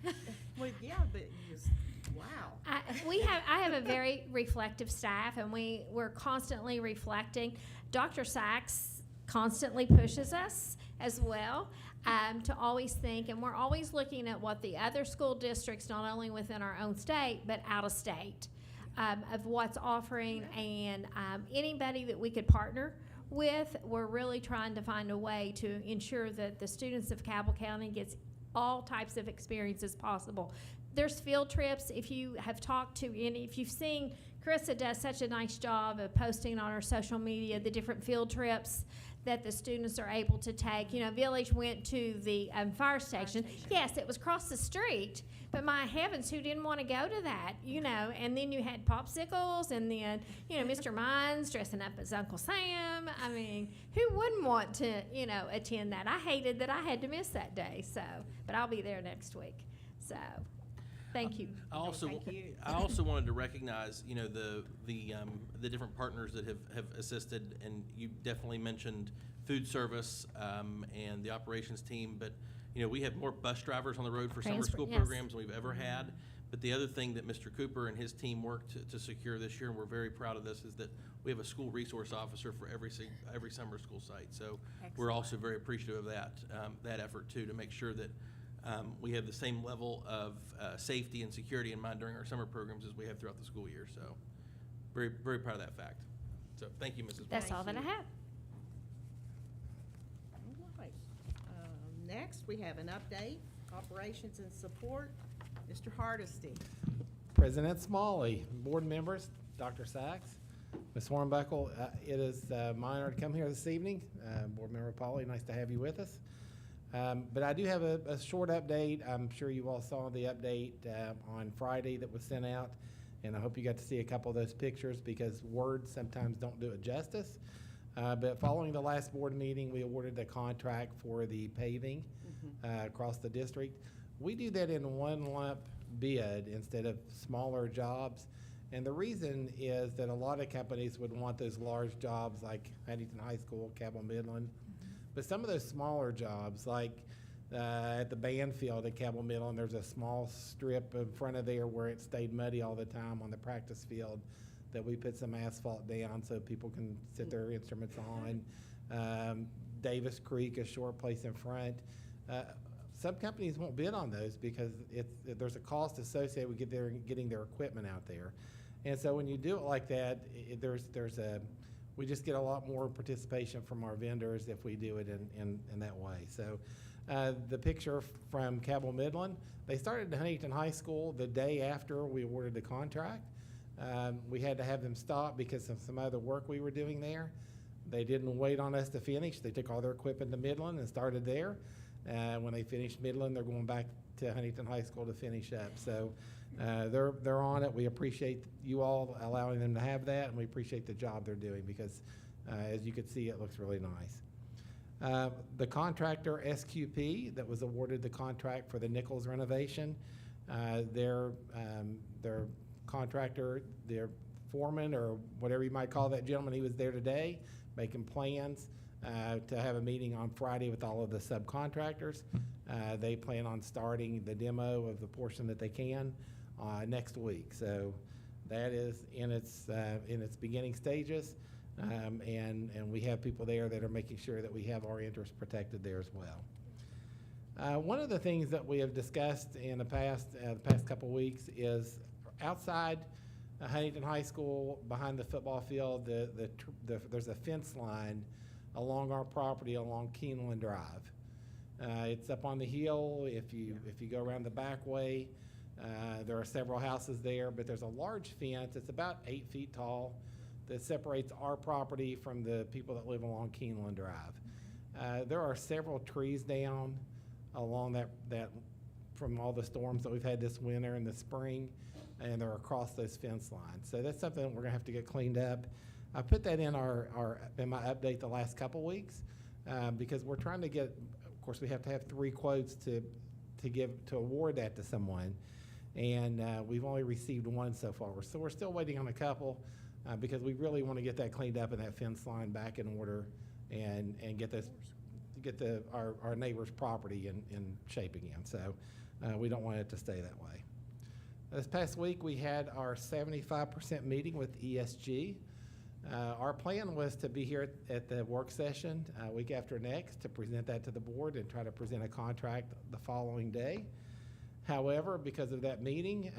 Well, yeah, but just wow. I have a very reflective staff, and we're constantly reflecting. Dr. Sachs constantly pushes us as well to always think, and we're always looking at what the other school districts, not only within our own state, but out of state, of what's offering, and anybody that we could partner with. We're really trying to find a way to ensure that the students of Cabell County gets all types of experiences possible. There's field trips. If you have talked to if you've seen, Carissa does such a nice job of posting on our social media the different field trips that the students are able to take. You know, Village went to the fire station. Yes, it was across the street, but my heavens, who didn't want to go to that, you know? And then you had popsicles, and then, you know, Mr. Mines dressing up as Uncle Sam. I mean, who wouldn't want to, you know, attend that? I hated that I had to miss that day, so, but I'll be there next week. So, thank you. I also, thank you. I also wanted to recognize, you know, the different partners that have assisted, and you definitely mentioned food service and the operations team, but, you know, we have more bus drivers on the road for summer Transport, school yes. programs than we've ever had. But the other thing that Mr. Cooper and his team worked to secure this year, and we're very proud of this, is that we have a school resource officer for every summer school site. So we're also very appreciative of that effort too, to make sure that we have the same level of safety and security in mind during our summer programs as we have throughout the school year. So very, very proud of that fact. So thank you, Mrs. That's Bond. all that I have. All right. Next, we have an update, operations and support. Mr. Hardesty. President Smalley, board members, Dr. Sachs, Ms. Hornbuckle, it is my honor to come here this evening. Board Member Polly, nice to have you with us. But I do have a short update. I'm sure you all saw the update on Friday that was sent out, and I hope you got to see a couple of those pictures, because words sometimes don't do it justice. But following the last board meeting, we awarded the contract for the paving across the district. We do that in one lump bid instead of smaller jobs. And the reason is that a lot of companies would want those large jobs like Huntington High School, Cabell Midland. But some of those smaller jobs, like at the band field at Cabell Midland, there's a small strip in front of there where it stayed muddy all the time on the practice field that we put some asphalt down so people can sit their instruments on. Davis Creek, a short place in front. Some companies won't bid on those because there's a cost associated with getting their equipment out there. And so when you do it like that, we just get a lot more participation from our vendors if we do it in that way. So the picture from Cabell Midland, they started at Huntington High School the day after we awarded the contract. We had to have them stop because of some other work we were doing there. They didn't wait on us to finish. They took all their equipment to Midland and started there. When they finished Midland, they're going back to Huntington High School to finish up. So they're on it. We appreciate you all allowing them to have that, and we appreciate the job they're doing because, as you can see, it looks really nice. The contractor SQP that was awarded the contract for the Nichols renovation, their contractor, their foreman, or whatever you might call that gentleman, he was there today making plans. to have a meeting on Friday with all of the subcontractors. They plan on starting the demo of the portion that they can next week. So that is in its beginning stages. And we have people there that are making sure that we have our interests protected there as well. One of the things that we have discussed in the past couple weeks is outside Huntington High School, behind the football field, there's a fence line along our property along Keeneland Drive. It's up on the hill. If you go around the back way, there are several houses there, but there's a large fence. It's about 8 feet tall that separates our property from the people that live along Keeneland Drive. There are several trees down along that from all the storms that we've had this winter and the spring, and they're across those fence lines. So that's something that we're gonna have to get cleaned up. I put that in in my update the last couple weeks because we're trying to get. Of course, we have to have 3 quotes to award that to someone, and we've only received 1 so far. So we're still waiting on a couple because we really want to get that cleaned up and that fence line back in order, and get our neighbor's property in shape again. So we don't want it to stay that way. This past week we had our 75% meeting with ESG. Our plan was to be here at the work session week after next to present that to the board and try to present a contract the following day. However, because of that meeting,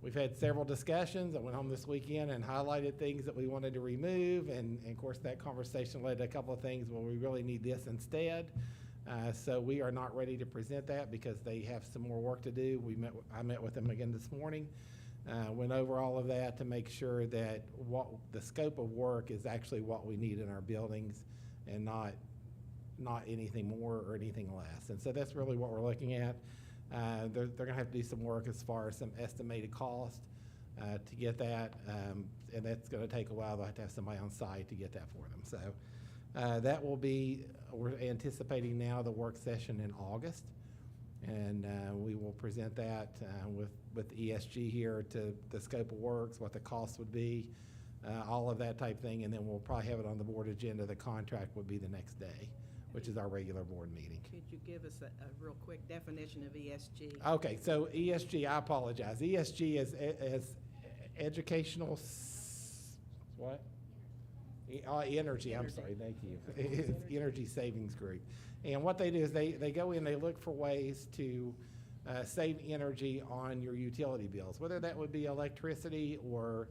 we've had several discussions. I went home this weekend and highlighted things that we wanted to remove, and of course that conversation led to a couple of things. Well, we really need this instead. So we are not ready to present that because they have some more work to do. I met with them again this morning. Went over all of that to make sure that what the scope of work is actually what we need in our buildings and not anything more or anything less. And so that's really what we're looking at. They're gonna have to do some work as far as some estimated cost to get that, and that's gonna take a while. They'll have to have somebody on site to get that for them. So that will be, we're anticipating now the work session in August. And we will present that with ESG here to the scope of works, what the cost would be, all of that type thing, and then we'll probably have it on the board agenda. The contract would be the next day, which is our regular board meeting. Could you give us a real quick definition of ESG? Okay, so ESG, I apologize. ESG is educational, what? Energy, I'm sorry, thank you. It's Energy Savings Group. And what they do is they go in, they look for ways to save energy on your utility bills, whether that would be electricity or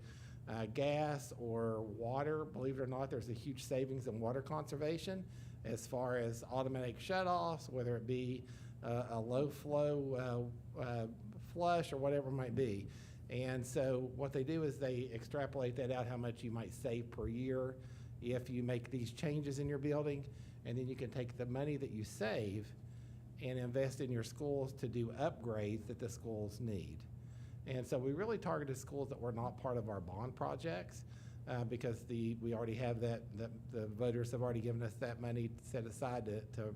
gas or water. Believe it or not, there's a huge savings in water conservation as far as automatic shutoffs, whether it be a low flow flush or whatever it might be. And so what they do is they extrapolate that out, how much you might save per year if you make these changes in your building. And then you can take the money that you save and invest in your schools to do upgrades that the schools need. And so we really targeted schools that were not part of our bond projects because we already have that, the voters have already given us that money set aside to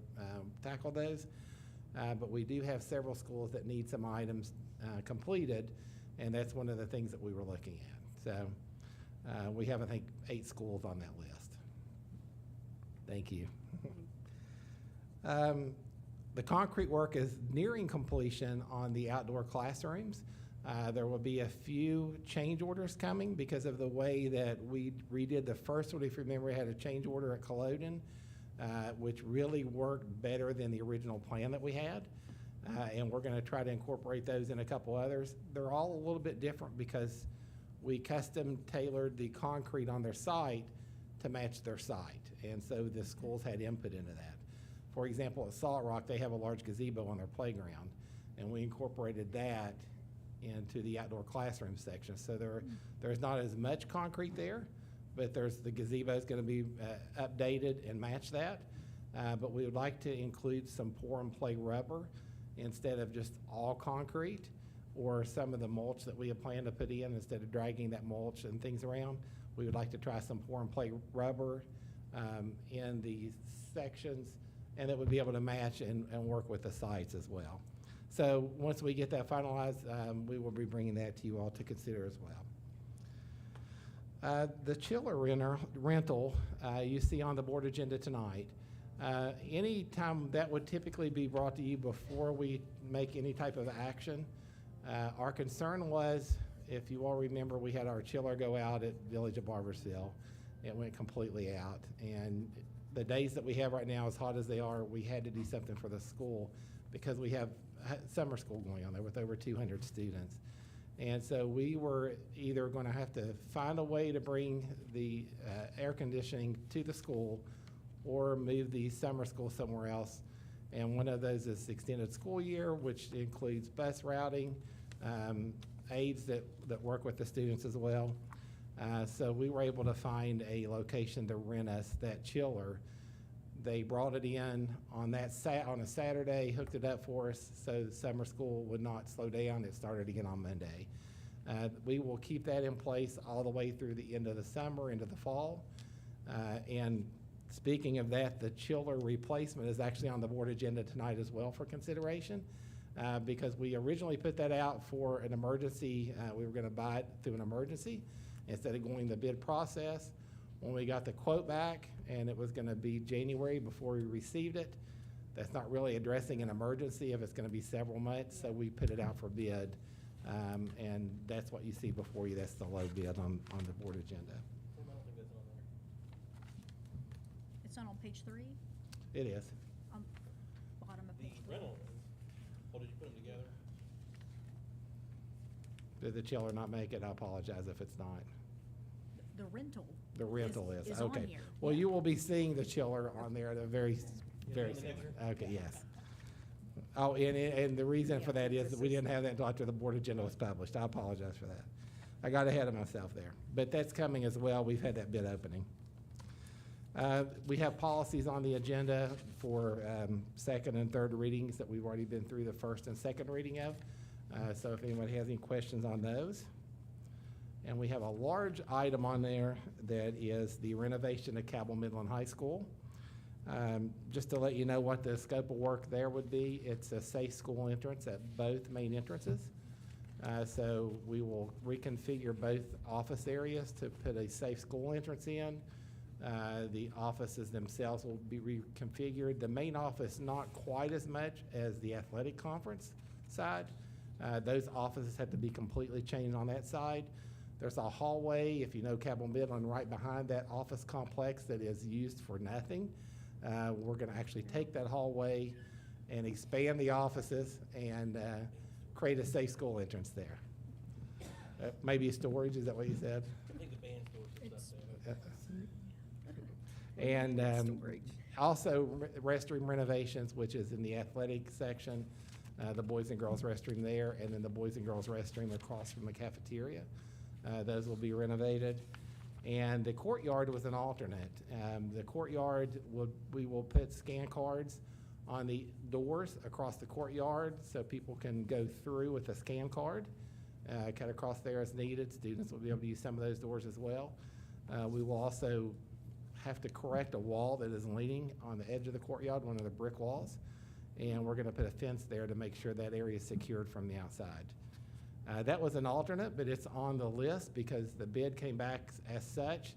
tackle those. But we do have several schools that need some items completed, and that's one of the things that we were looking at. So we have, I think, 8 schools on that list. Thank you. The concrete work is nearing completion on the outdoor classrooms. There will be a few change orders coming because of the way that we redid the first one. If you remember, we had a change order at Culloden, which really worked better than the original plan that we had. And we're gonna try to incorporate those in a couple others. They're all a little bit different because we custom tailored the concrete on their site to match their site. And so the schools had input into that. For example, at Salt Rock, they have a large gazebo on their playground, and we incorporated that into the outdoor classroom section. So there's not as much concrete there, but the gazebo is gonna be updated and match that. But we would like to include some pour and play rubber instead of just all concrete, or some of the mulch that we have planned to put in. Instead of dragging that mulch and things around, we would like to try some pour and play rubber in the sections, and that would be able to match and work with the sites as well. So once we get that finalized, we will be bringing that to you all to consider as The chiller rental, you see on the board agenda tonight. Any time that would typically be brought to you before we make any type of action. Our concern was, if you all remember, we had our chiller go out at Village of Barbersville. It went completely out. And the days that we have right now, as hot as they are, we had to do something for the school because we have summer school going on there with over 200 students. And so we were either going to have to find a way to bring the air conditioning to the school or move the summer school somewhere else. And one of those is extended school year, which includes bus routing, aides that work with the students as well. So we were able to find a location to rent us that chiller. They brought it in on on a Saturday, hooked it up for us so the summer school would not slow down. It started again on Monday. We will keep that in place all the way through the end of the summer, into the fall. And speaking of that, the chiller replacement is actually on the board agenda tonight as well for consideration. Because we originally put that out for an emergency. We were going to buy it through an emergency instead of going the bid process. When we got the quote back, and it was going to be January before we received it, that's not really addressing an emergency if it's going to be several months, so we put it out for bid. And that's what you see before you. That's the low bid on the board agenda. It's not on page 3, It is. on bottom of page 3. rental, did you put them together? Did the chiller not make it? I apologize if it's not. The rental. The rental is, on okay. here. Well, Yeah. you will be seeing the chiller on there, the very soon. Okay, yes. Oh, and the reason for that is that we didn't have that until after the board agenda was published. I apologize for that. I got ahead of myself there. But that's coming as well. We've had that bid opening. We have policies on the agenda for second and third readings that we've already been through the first and second reading of. So if anybody has any questions on those. And we have a large item on there that is the renovation of Cabell Midland High School. Just to let you know what the scope of work there would be, it's a safe school entrance at both main entrances. So we will reconfigure both office areas to put a safe school entrance in. The offices themselves will be reconfigured. The main office, not quite as much as the athletic conference side. Those offices have to be completely changed on that side. There's a hallway, if you know Cabell Midland, right behind that office complex that is used for nothing. We're going to actually take that hallway and expand the offices and create a safe school entrance there. Maybe storage, is that what you said? I think the band stores and stuff there. And also restroom renovations, which is in the athletic section, the boys and girls restroom there, and then the boys and girls restroom across from the cafeteria. Those will be renovated. And the courtyard was an alternate. The courtyard, we will put scan cards on the doors across the courtyard so people can go through with a scan card, cut across there as needed. Students will be able to use some of those doors as well. We will also have to correct a wall that is leaning on the edge of the courtyard, one of the brick walls. And we're going to put a fence there to make sure that area is secured from the outside. That was an alternate, but it's on the list because the bid came back as such.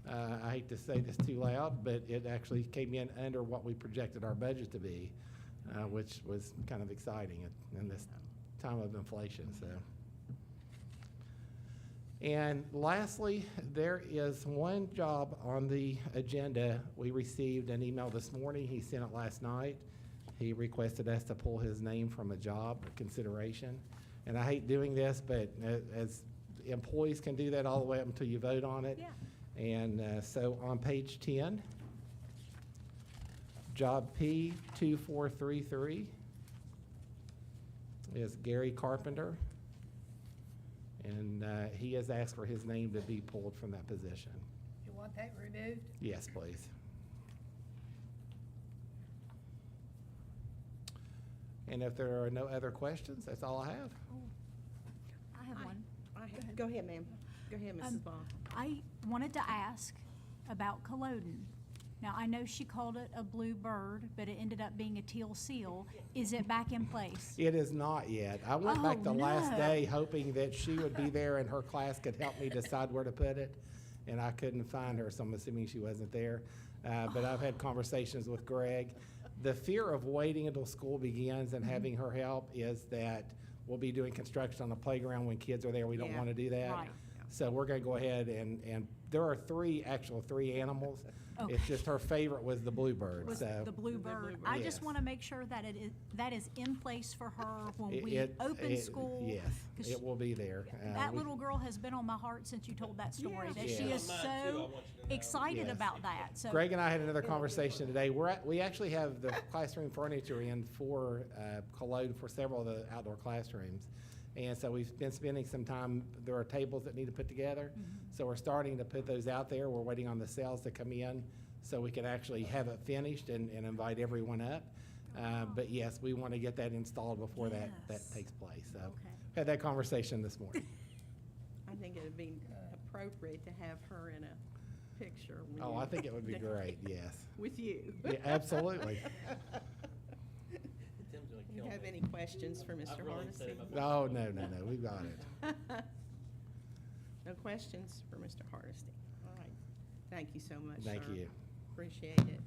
I hate to say this too loud, but it actually came in under what we projected our budget to be, which was kind of exciting in this time of inflation. So. And lastly, there is one job on the agenda. We received an email this morning. He sent it last night. He requested us to pull his name from a job consideration. And I hate doing this, but as employees can do that all the way up until you vote on it. Yeah. And so on page 10, job P2433 is Gary Carpenter. And he has asked for his name to be pulled from that position. You want that removed? Yes, please. And if there are no other questions, that's all I have. I have one. Go ahead, ma'am. Go ahead, Mrs. Ball. I wanted to ask about Culloden. Now, I know she called it a blue bird, but it ended up being a teal seal. Is it back in place? It is not yet. I went back Oh, the last no. day hoping that she would be there and her class could help me decide where to put it. and I couldn't find her, so I'm assuming she wasn't there. But I've had conversations with Greg. The fear of waiting until school begins and having her help is that we'll be doing construction on the playground when kids are there. We don't Yeah. want to do that. Right. So we're going to go ahead and there are three animals. Okay. It's just her favorite was the bluebird. Was So the bluebird. bluebird. I Yes. just want to make sure that that is in place for her when we it- open it- school. Yes, 'cause it will be there. That we- little girl has been on my heart since you told that story, that she Yeah. is Mine too, I so want you to know. excited Yes. about that, so. Greg and I had another conversation today. We actually have the classroom furniture in for Cologne for several of the outdoor classrooms. And so we've been spending some time, there are tables that need to put together. So we're starting to put those out there. We're waiting on the sales to come in so we can actually have it finished and invite everyone up. But yes, we want to get that installed before that Yes. takes place. So Okay. had that conversation this morning. I think it'd be appropriate to have her in a picture. when Oh, you- I think it would be great, yes. With you. Yeah, absolutely. Tim's gonna Do you kill have me. any questions for Mr. I've really Hardesty? set him up. No, no, we've got it. No questions for Mr. Hardesty? All right. Thank you so much, sir. Thank you. Appreciate it.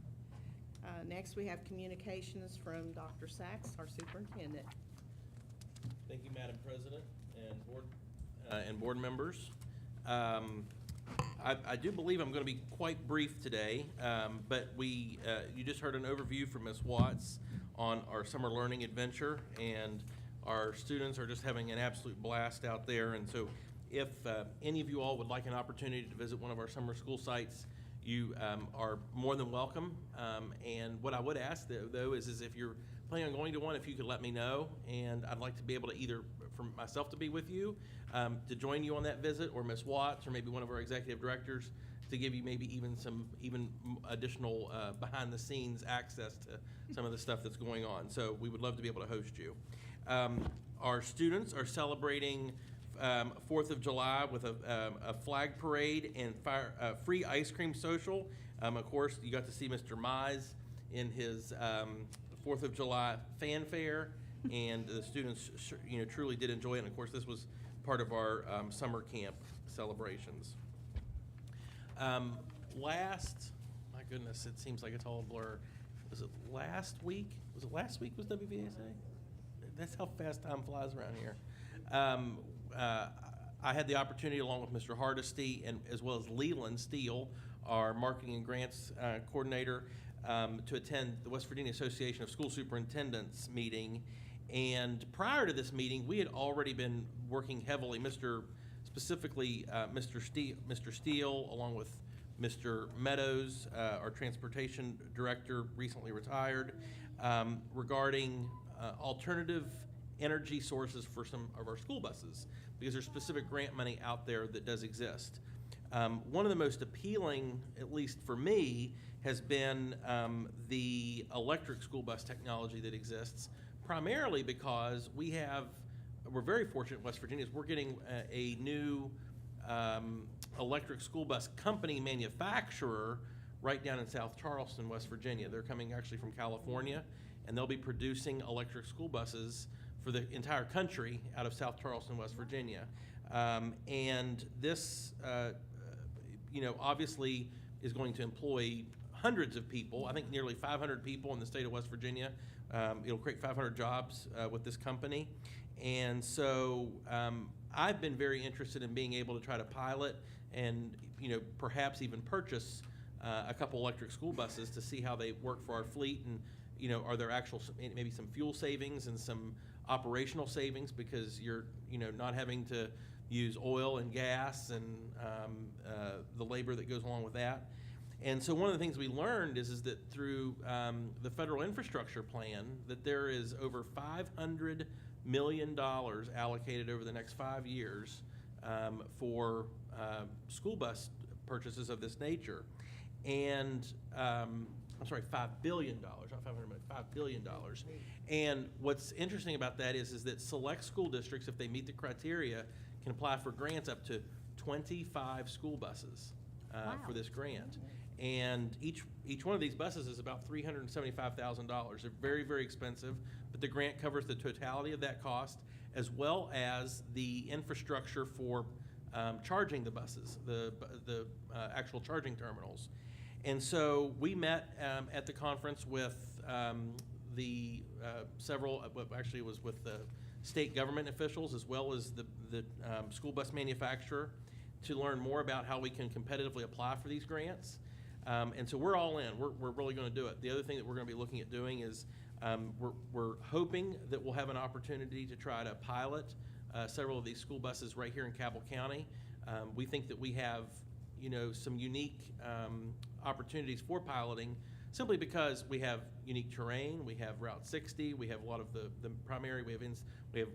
Next, we have communications from Dr. Sachs, our superintendent. Thank you, Madam President and board members. I do believe I'm going to be quite brief today, but you just heard an overview from Ms. Watts on our summer learning adventure, and our students are just having an absolute blast out there. And so if any of you all would like an opportunity to visit one of our summer school sites, you are more than welcome. And what I would ask though is if you're planning on going to one, if you could let me know, and I'd like to be able to either, for myself to be with you, to join you on that visit, or Ms. Watts, or maybe one of our executive directors, to give you maybe even some additional behind-the-scenes access to some of the stuff that's going on. So we would love to be able to host you. Our students are celebrating 4th of July with a flag parade and free ice cream social. Of course, you got to see Mr. Mize in his 4th of July fanfare, and the students truly did enjoy it. And of course, this was part of our summer camp celebrations. My goodness, it seems like it's all a blur. Was it last week? Was WVSA? That's how fast time flies around here. I had the opportunity, along with Mr. Hardesty and as well as Leland Steele, our marketing and grants coordinator, to attend the West Virginia Association of School Superintendents meeting. And prior to this meeting, we had already been working heavily, Mr. Steele, along with Mr. Meadows, our transportation director, recently retired, regarding alternative energy sources for some of our school buses, because there's specific grant money out there that does exist. One of the most appealing, at least for me, has been the electric school bus technology that exists, primarily because we're very fortunate in West Virginia, we're getting a new electric school bus company manufacturer right down in South Charleston, West Virginia. They're coming actually from California, and they'll be producing electric school buses for the entire country out of South Charleston, West Virginia. And this, obviously is going to employ hundreds of people, I think nearly 500 people in the state of West Virginia. It'll create 500 jobs with this company. And so I've been very interested in being able to try to pilot and, perhaps even purchase a couple electric school buses to see how they work for our fleet, and, are there actual, maybe some fuel savings and some operational savings, because you're, not having to use oil and gas and the labor that goes along with that. And so one of the things we learned is that through the federal infrastructure plan, that there is over $500 million allocated over the next 5 years for school bus purchases of this nature. And $5 billion, not 500 million, $5 billion. And what's interesting about that is that select school districts, if they meet the criteria, can apply for grants up to 25 school buses for this grant. And each one of these buses is about $375,000. They're very, very expensive, but the grant covers the totality of that cost, as well as the infrastructure for charging the buses, the actual charging terminals. And so we met at the conference with the several, well, actually it was with the state government officials as well as the school bus manufacturer to learn more about how we can competitively apply for these grants. And so we're all in. We're really going to do it. The other thing that we're going to be looking at doing is we're hoping that we'll have an opportunity to try to pilot several of these school buses right here in Cabell County. We think that we have, some unique opportunities for piloting simply because we have unique terrain, we have Route 60, we have a lot of the primary,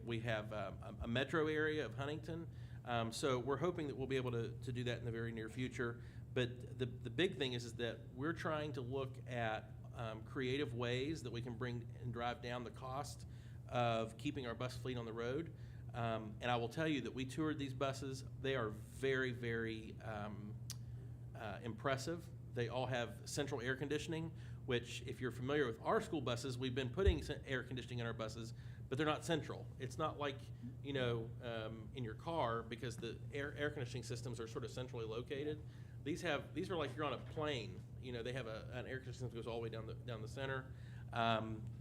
we have a metro area of Huntington. So we're hoping that we'll be able to do that in the very near future. But the big thing is that we're trying to look at creative ways that we can bring and drive down the cost of keeping our bus fleet on the road. And I will tell you that we toured these buses. They are very, very impressive. They all have central air conditioning, which if you're familiar with our school buses, we've been putting air conditioning in our buses, but they're not central. It's not like, in your car, because the air conditioning systems are sort of centrally located. These are like you're on a plane. They have an air conditioning that goes all the way down the center.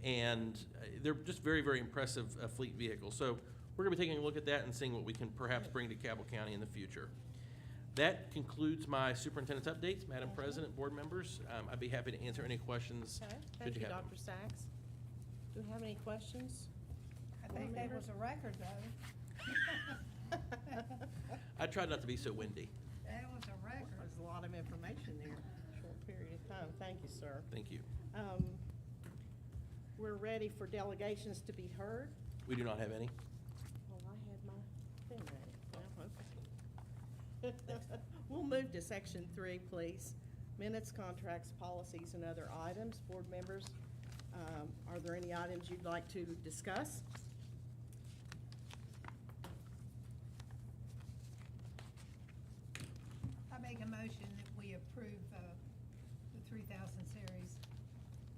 And they're just very, very impressive fleet vehicles. So we're going to be taking a look at that and seeing what we can perhaps bring to Cabell County in the future. That concludes my superintendent's updates. Madam President, board members, I'd be happy to answer any questions. Okay, should thank you, have them. Dr. Sachs. Do we have any questions? I think that was a record, though. I tried not to be so windy. That was a record. There's a lot of information there, in a short period of time. Thank you, sir. Thank you. We're ready for delegations to be heard. We do not have any. Well, I had my thing ready. Well, okay. We'll move to section 3, please. Minutes, contracts, policies, and other items. Board members, are there any items you'd like to discuss? I make a motion that we approve the 3000 series.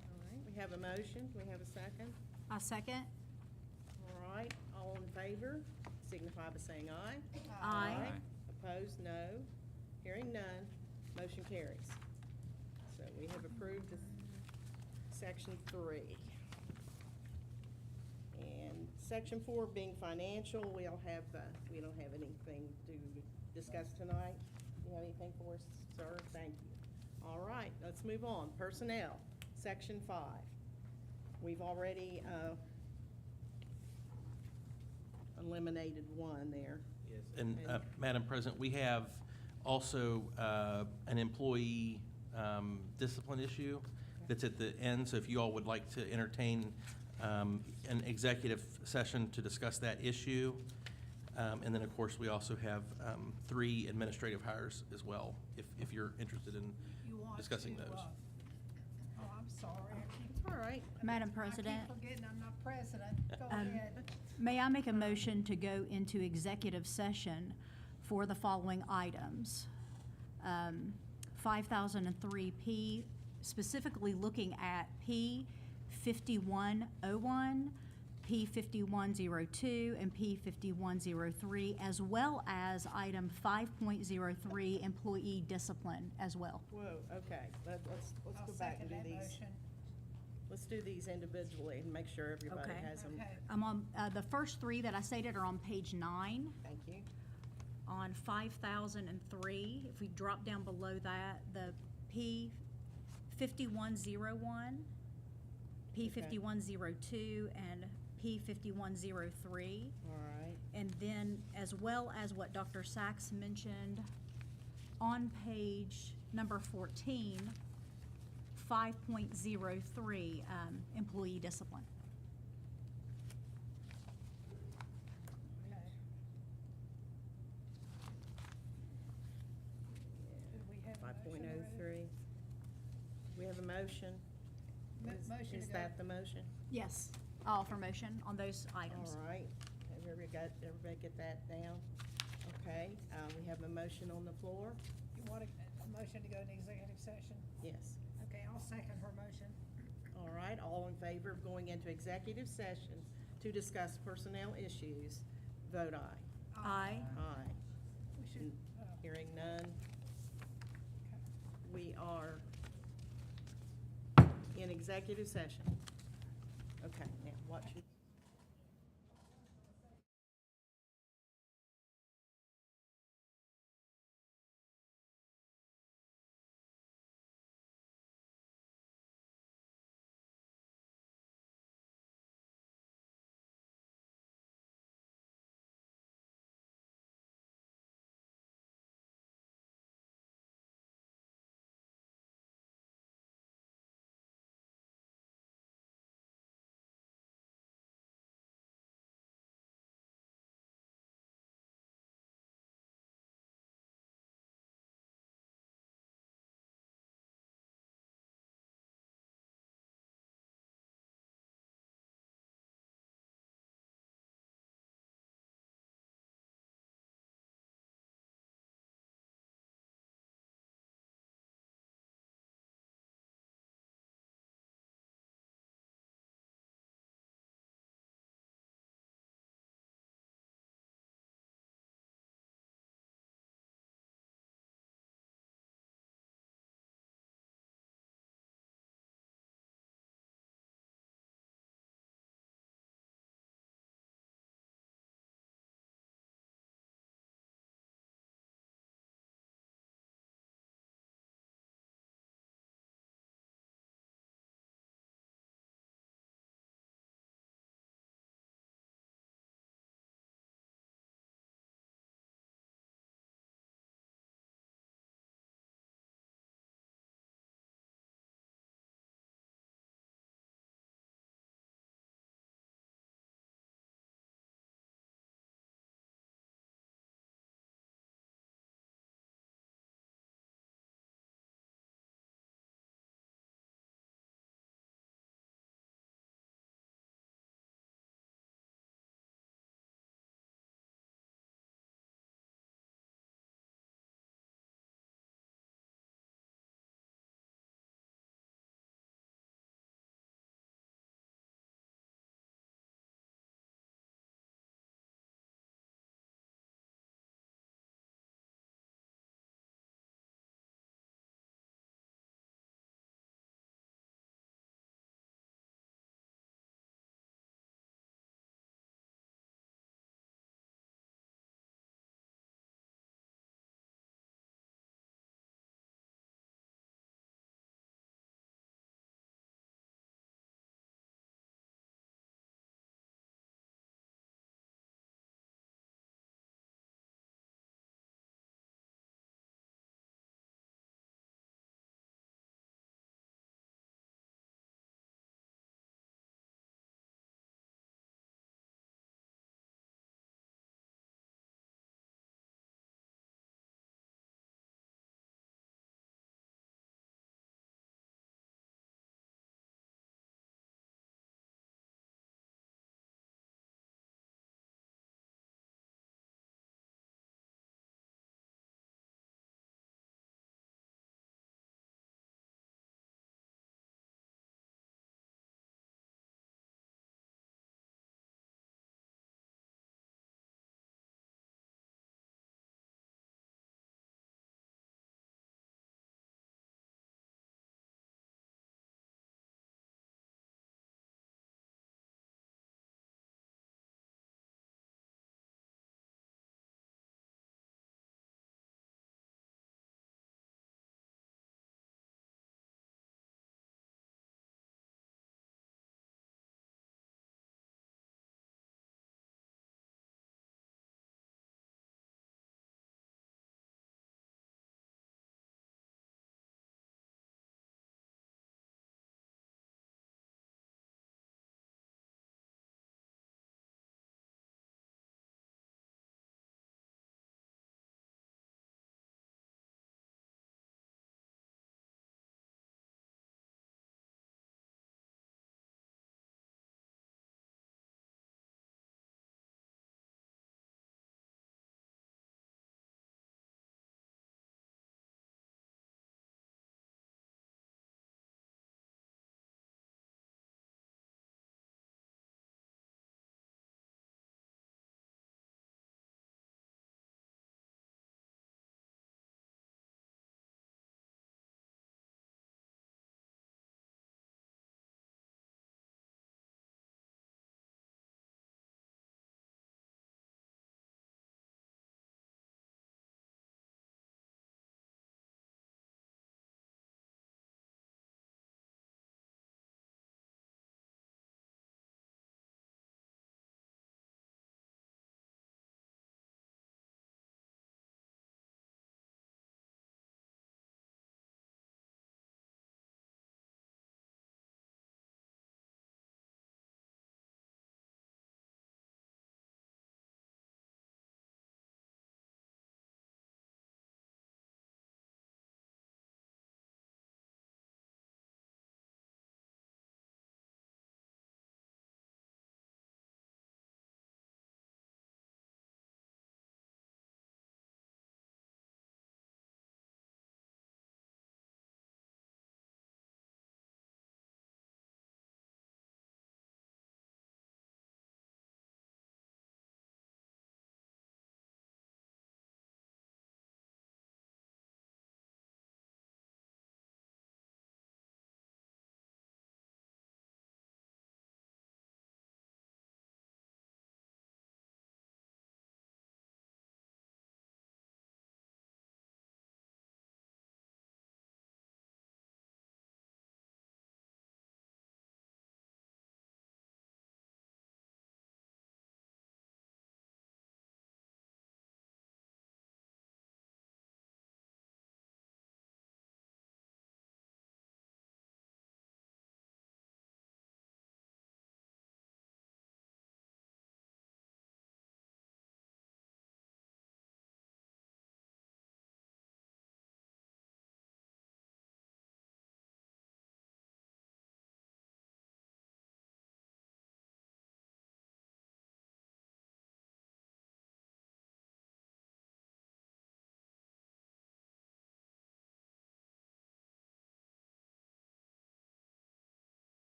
All right, we have a motion. Do we have a second? I second. All right, all in favor, signify by saying aye. Aye. Opposed, no. Hearing none, motion carries. So we have approved the section 3. And section 4 being financial, we don't have anything to discuss tonight. You have anything for us, sir? Thank you. All right, let's move on. Personnel, section 5. We've already eliminated one there. Yes. And Madam President, we have also an employee discipline issue that's at the end. So if you all would like to entertain an executive session to discuss that issue. And then, of course, we also have 3 administrative hires as well, if you're interested in You want discussing to, those. Oh, I'm sorry. All right. Madam President, I keep forgetting I'm not president. Go ahead. may I make a motion to go into executive session for the following items? 5003P, specifically looking at P 5101, P 5102, and P 5103, as well as item 5.03, employee discipline as well. Whoa, okay. Let's I'll go back and second do that these. motion. Let's do these individually and make sure everybody Okay. has them. Okay. I'm on, the first 3 that I stated are on page 9. Thank you. On 5003, if we drop down below that, the P 5101, P 5102, and P 5103. All right. And then, as well as what Dr. Sachs mentioned, on page number 14, 5.03, employee discipline. Okay. Do we have a motion already? 5.03. We have a motion. Motion Is to go. that the motion? Yes, all for motion on those items. All right. Everybody get that down? Okay, we have a motion on the floor? You want a motion to go into executive session? Yes. Okay, I'll second her motion. All right, all in favor of going into executive session to discuss personnel issues, vote aye. Aye. Aye. We Hearing none. We are in executive session. Okay, now watch it.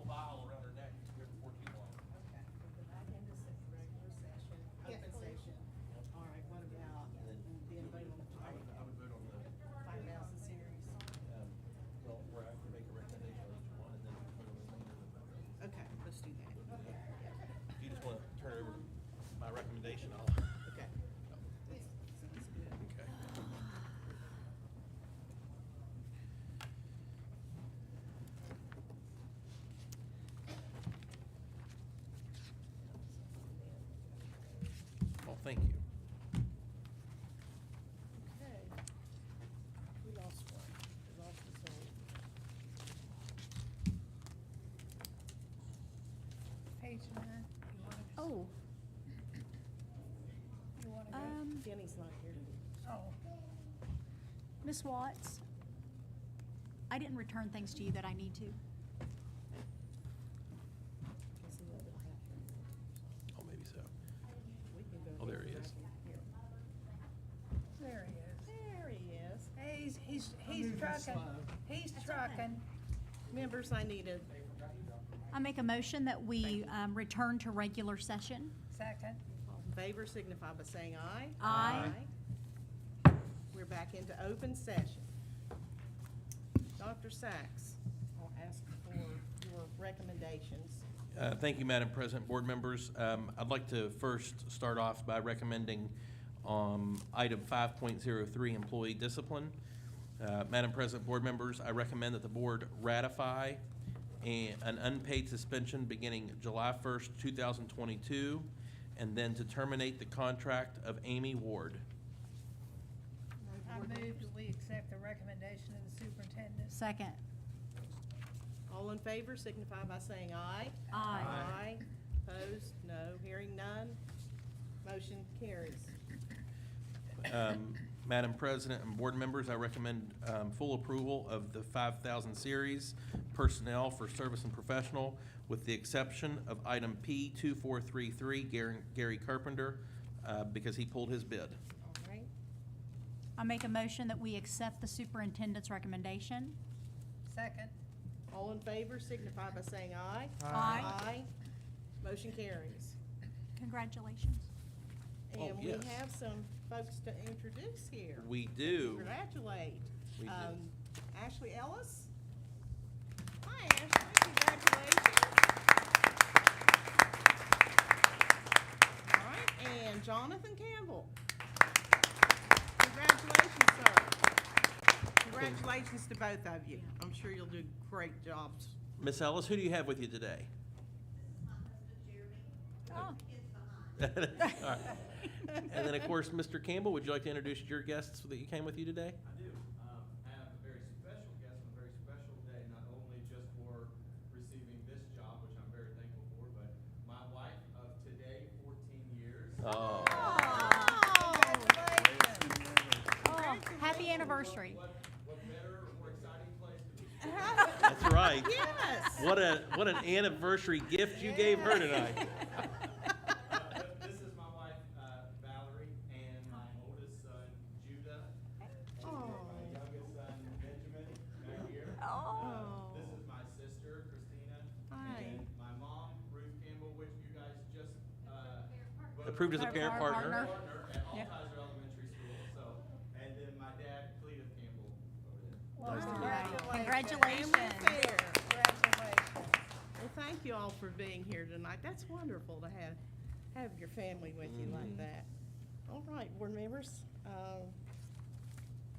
vial around her neck here before too long. Okay, we'll go back into regular session, open session. All right, what about being vote on the I would vote on the, 5,000 series? well, where I have to make a recommendation on each one and then vote on the remainder of the vote. Okay, let's do that. If you just want to turn over my recommendation, I'll. Okay. Sounds good. Okay. Well, thank you. Okay. We lost one. We lost the soul. Page 9, you want to, Oh, you want to go? Jenny's not here. Oh, Ms. Watts, I didn't return things to you that I need to. Let's see what will happen. Oh, maybe so. We can go Oh, there he back is. here. there he is. There he is. He's trucking. He's trucking. Members, I need a, I make a motion that we return to regular session. Second. all in favor signify by saying aye. Aye. We're back into open session. Dr. Sachs, I'll ask for your recommendations. Thank you, Madam President, board members. I'd like to first start off by recommending item 5.03, employee discipline. Madam President, board members, I recommend that the board ratify an unpaid suspension beginning July 1st, 2022, and then to terminate the contract of Amy Ward. I move that we accept the recommendation of the superintendent. Second. All in favor signify by saying aye. Aye. Aye. Opposed? No. Hearing none. Motion carries. Madam President and board members, I recommend full approval of the 5,000 series personnel for service and professional, with the exception of item P2433, Gary Carpenter, because he pulled his bid. All right. I make a motion that we accept the superintendent's recommendation. Second. All in favor signify by saying aye. Aye. Aye. Motion carries. Congratulations. Oh, And we yes. have some folks to introduce here. We do. Congratulate. We do. Ashley Ellis. Hi, Ashley. Congratulations. All right, and Jonathan Campbell. Congratulations, sir. Congratulations to both of you. I'm sure you'll do great jobs. Miss Ellis, who do you have with you today? Oh. All right. And then, of course, Mr. Campbell, would you like to introduce your guests that you came with you today? I do. I have a very special guest on a very special day, not only just for receiving this job, which I'm very thankful for, but my wife of today, 14 years. Oh. Oh, happy anniversary. What better or more exciting place to be? That's right. Yes. What an anniversary gift you gave her tonight. This is my wife, Valerie, and my oldest son, Judah. Oh. My youngest son, Benjamin, right here. Oh. This is my sister, Christina. Hi. And my mom, Ruth Campbell, which you guys just, voted Approved as a on. parent Our partner. Partner at Yeah. Altizer Elementary School, so, and then my dad, Cletus Campbell, over there. Well, Congratulations. Family affair. Congratulations. Well, thank you all for being here tonight. That's wonderful to have your family with you like that. All right, board members,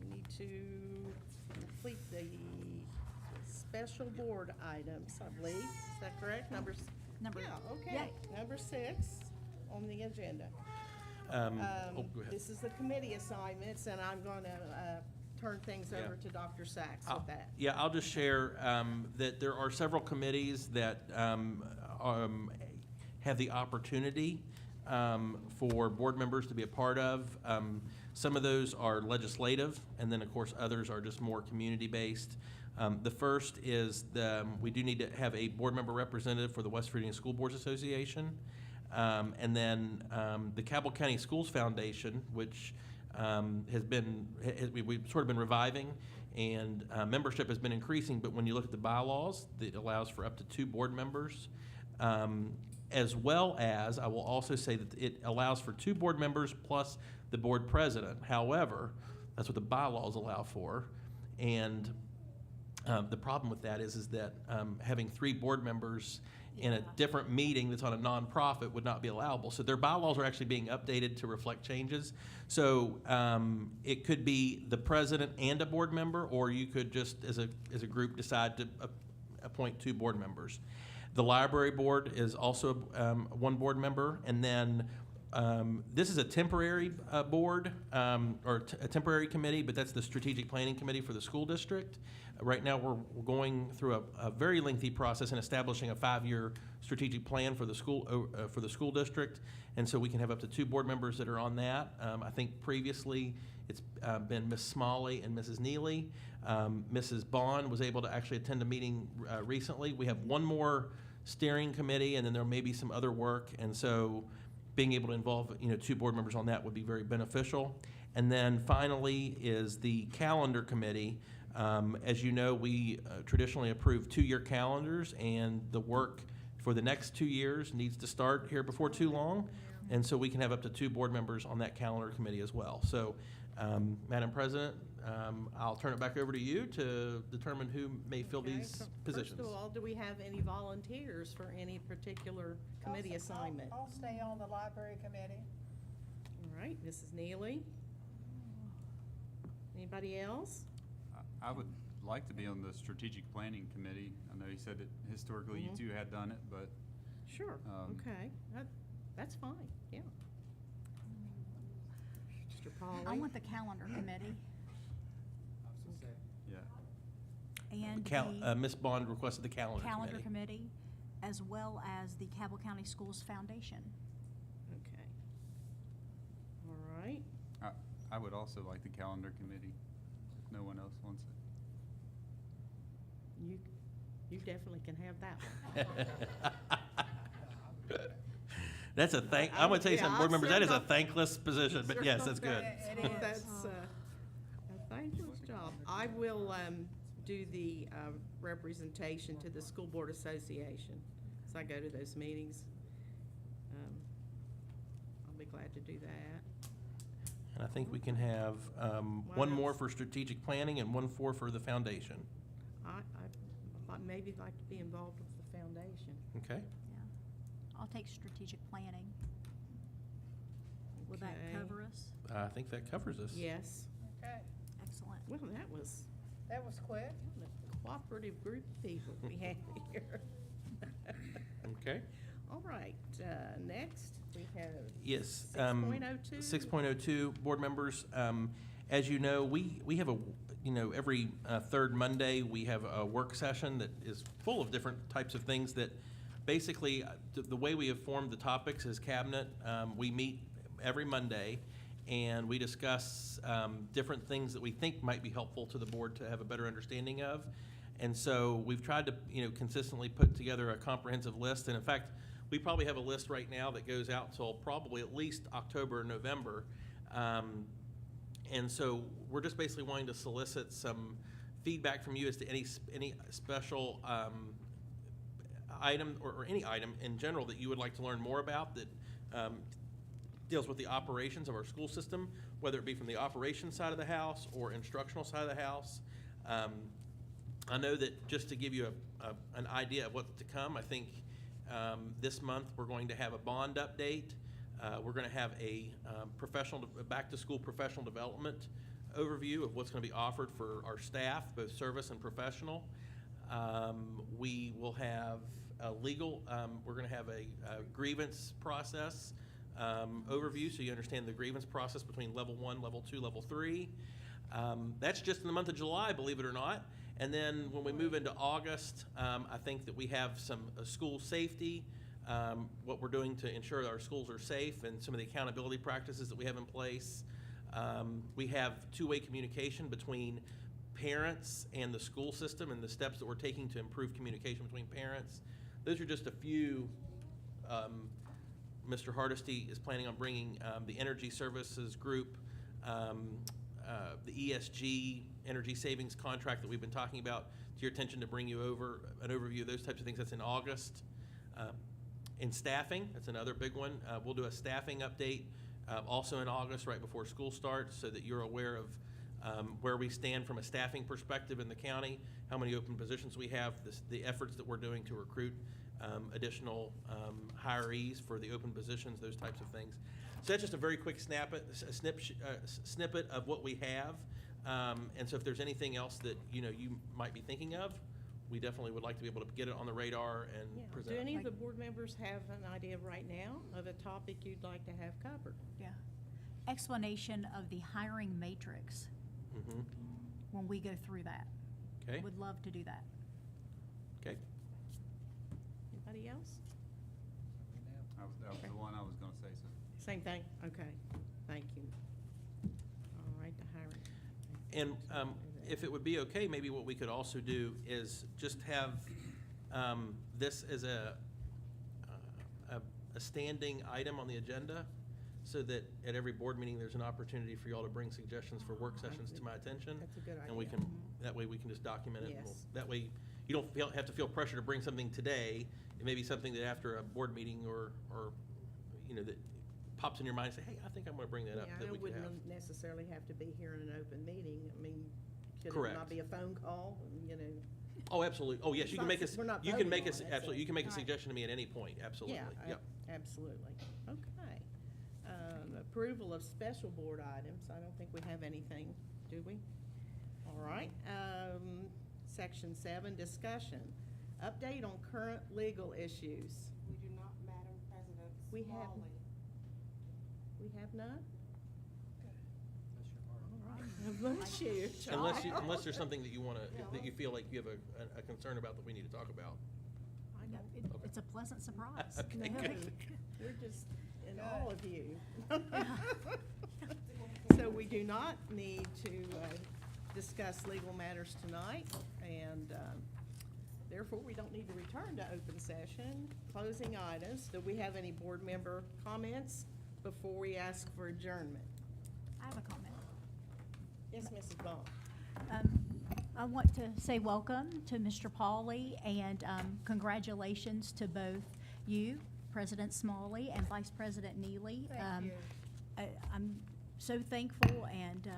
we need to complete the special board items, I believe. Is that correct? Number- Yeah, okay. Number 6 on the agenda. Oh, go ahead. This is the committee assignments, and I'm gonna turn things Yeah. over to Dr. Sachs I'll- with that. Yeah, I'll just share that there are several committees that have the opportunity for board members to be a part of. Some of those are legislative, and then, of course, others are just more community-based. The first is we do need to have a board member representative for the West Virginia School Boards Association. And then the Cabell County Schools Foundation, which we've sort of been reviving, And membership has been increasing, but when you look at the bylaws, it allows for up to 2 board members. As well as, I will also say that it allows for 2 board members plus the board president. However, that's what the bylaws allow for. And the problem with that is that having 3 board members in a different meeting that's on a nonprofit would not be allowable. So their bylaws are actually being updated to reflect changes. So it could be the president and a board member, or you could just, as a group, decide to appoint 2 board members. The library board is also 1 board member, and then this is a temporary board or a temporary committee, but that's the strategic planning committee for the school district. Right now, we're going through a very lengthy process in establishing a 5-year strategic plan for the school district, and so we can have up to 2 board members that are on that. I think previously it's been Ms. Smalley and Mrs. Neely. Mrs. Bond was able to actually attend a meeting recently. We have 1 more steering committee, and then there may be some other work, and so being able to involve 2 board members on that would be very beneficial. And then finally is the calendar committee. As you know, we traditionally approve 2-year calendars, and the work for the next 2 years needs to start here before too long. And so we can have up to 2 board members on that calendar committee as well. So, Madam President, I'll turn it back over to you to determine who may fill Okay, these so positions. First of all, do we have any volunteers for any particular committee assignment? I'll stay on the library committee. All right, Mrs. Neely? Anybody else? I would like to be on the strategic planning committee. I know you said that historically you 2 had done it, but Sure, okay, that's fine, yeah. Mr. I Pauly? want the calendar committee yeah. and Ms. the Bond requested the calendar calendar committee. committee, as well as the Cabell County Schools Foundation. Okay. All right, I would also like the calendar committee, if no one else wants it. you definitely can have that one. That's a I'm gonna tell you Yeah, something, board I've members, that is a served on- thankless position, but yes, that's good. It is. That's a thankless job. I will do the representation to the School Board Association, so I go to those meetings. I'll be glad to do that. And I think we can have one more for strategic planning and 1 for the foundation. I'd maybe like to be involved with the foundation. Okay? I'll take strategic planning. Will that Okay. cover us? I think that covers us. Yes. Okay, Excellent. Well, that was that was quick. a cooperative group of people we have here. Okay? All right, next we have Yes. 6.02. 6.02, board members, as you know, we have every 3rd Monday, we have a work session that is full of different types of things that basically, the way we have formed the topics is cabinet. We meet every Monday, and we discuss different things that we think might be helpful to the board to have a better understanding of. And so we've tried to, consistently put together a comprehensive list. And in fact, we probably have a list right now that goes out till probably at least October or November. And so we're just basically wanting to solicit some feedback from you as to any special item or any item in general that you would like to learn more about that deals with the operations of our school system, whether it be from the operations side of the house or instructional side of the house. I know that just to give you an idea of what's to come, I think this month we're going to have a bond update. We're going to have a back-to-school professional development overview of what's going to be offered for our staff, both service and professional. We will have a legal, we're going to have a grievance process overview, so you understand the grievance process between level 1, level 2, level 3. That's just in the month of July, believe it or not. And then when we move into August, I think that we have some school safety, what we're doing to ensure that our schools are safe, and some of the accountability practices that we have in place. We have two-way communication between parents and the school system, and the steps that we're taking to improve communication between parents. Those are just a few. Mr. Hardesty is planning on bringing the Energy Services Group, the ESG energy savings contract that we've been talking about to your attention to bring you over an overview of those types of things. That's in August. In staffing, that's another big one. We'll do a staffing update also in August, right before school starts, so that you're aware of where we stand from a staffing perspective in the county, how many open positions we have, the efforts that we're doing to recruit additional hirees for the open positions, those types of things. So that's just a very quick snippet of what we have. And so if there's anything else that you might be thinking of, we definitely would like to be able to get it on the radar and Yeah. present. Do any of the board members have an idea right now of a topic you'd like to have covered? Yeah. Explanation of the hiring matrix Mhm. when we go through that. Okay. Would love to do that. Okay. Anybody else? That was the one I was gonna say, so. Same thing? Okay, thank you. All right, the hiring. And if it would be okay, maybe what we could also do is just have this as a standing item on the agenda, so that at every board meeting, there's an opportunity for y'all to bring suggestions for work sessions to my attention. That's a good And we idea. can, that way we can just document it. And Yes. that way, you don't have to feel pressure to bring something today. It may be something that after a board meeting or that pops in your mind, say, hey, I think I'm gonna bring that up, Yeah, that we it could have. wouldn't necessarily have to be here in an open meeting. I mean, could it Correct. not be a phone call, Oh, absolutely. Oh, yes, It's you can not- make us, we're not you can voting make on us, it, so- absolutely, you can make a Right. suggestion to me at any point, absolutely. Yeah, Yep. absolutely. Okay. Approval of special board items. I don't think we have anything, do we? All right. Section 7, discussion. Update on current legal issues. We do not, Madam President. We have- We have none? All right. Bless you, Unless child. there's something that you wanna, that you feel like you have a concern about that we need to talk about. I No, don't- It's a pleasant surprise. Okay, No, good. We're just in awe of you. So we do not need to discuss legal matters tonight, and therefore, we don't need to return to open session. Closing items, do we have any board member comments before we ask for adjournment? I have a comment. Yes, Mrs. Vaughn? I want to say welcome to Mr. Pauly, and congratulations to both you, President Smalley, and Vice President Neely. Thank you. I'm so thankful and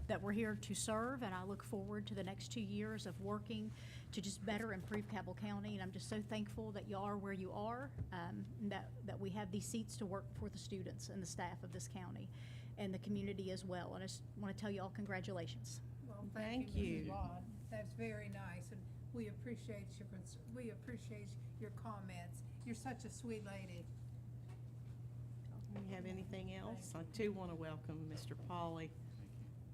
that we're here to serve, and I look forward to the next 2 years of working to just better improve Cabell County. And I'm just so thankful that y'all are where you are, and that we have these seats to work for the students and the staff of this county and the community as well. And I just want to tell you all congratulations. Well, Thank thank you. you, Mrs. Vaughn. That's very nice, and we appreciate your comments. You're such a sweet lady. Do you have anything else? I too want to welcome Mr. Pauly.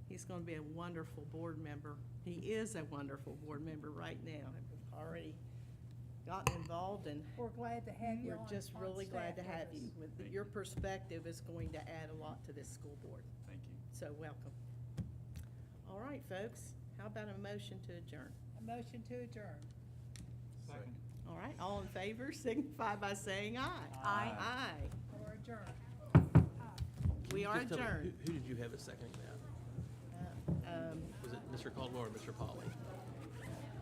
He's going to be a wonderful board member. He is a wonderful board member right now. I've already gotten involved, and We're glad to have you we're on. just on really glad to staff have with you. us. With your perspective is going to add a lot to this school board. Thank you. So welcome. All right, folks, how about a motion to adjourn? A motion to adjourn. Second. All right, all in favor signify by saying aye. Aye. Aye. We're adjourned. We are Just tell me, adjourned. Who did you have as seconding that? Was it Mr. Caldwell or Mr. Pauly?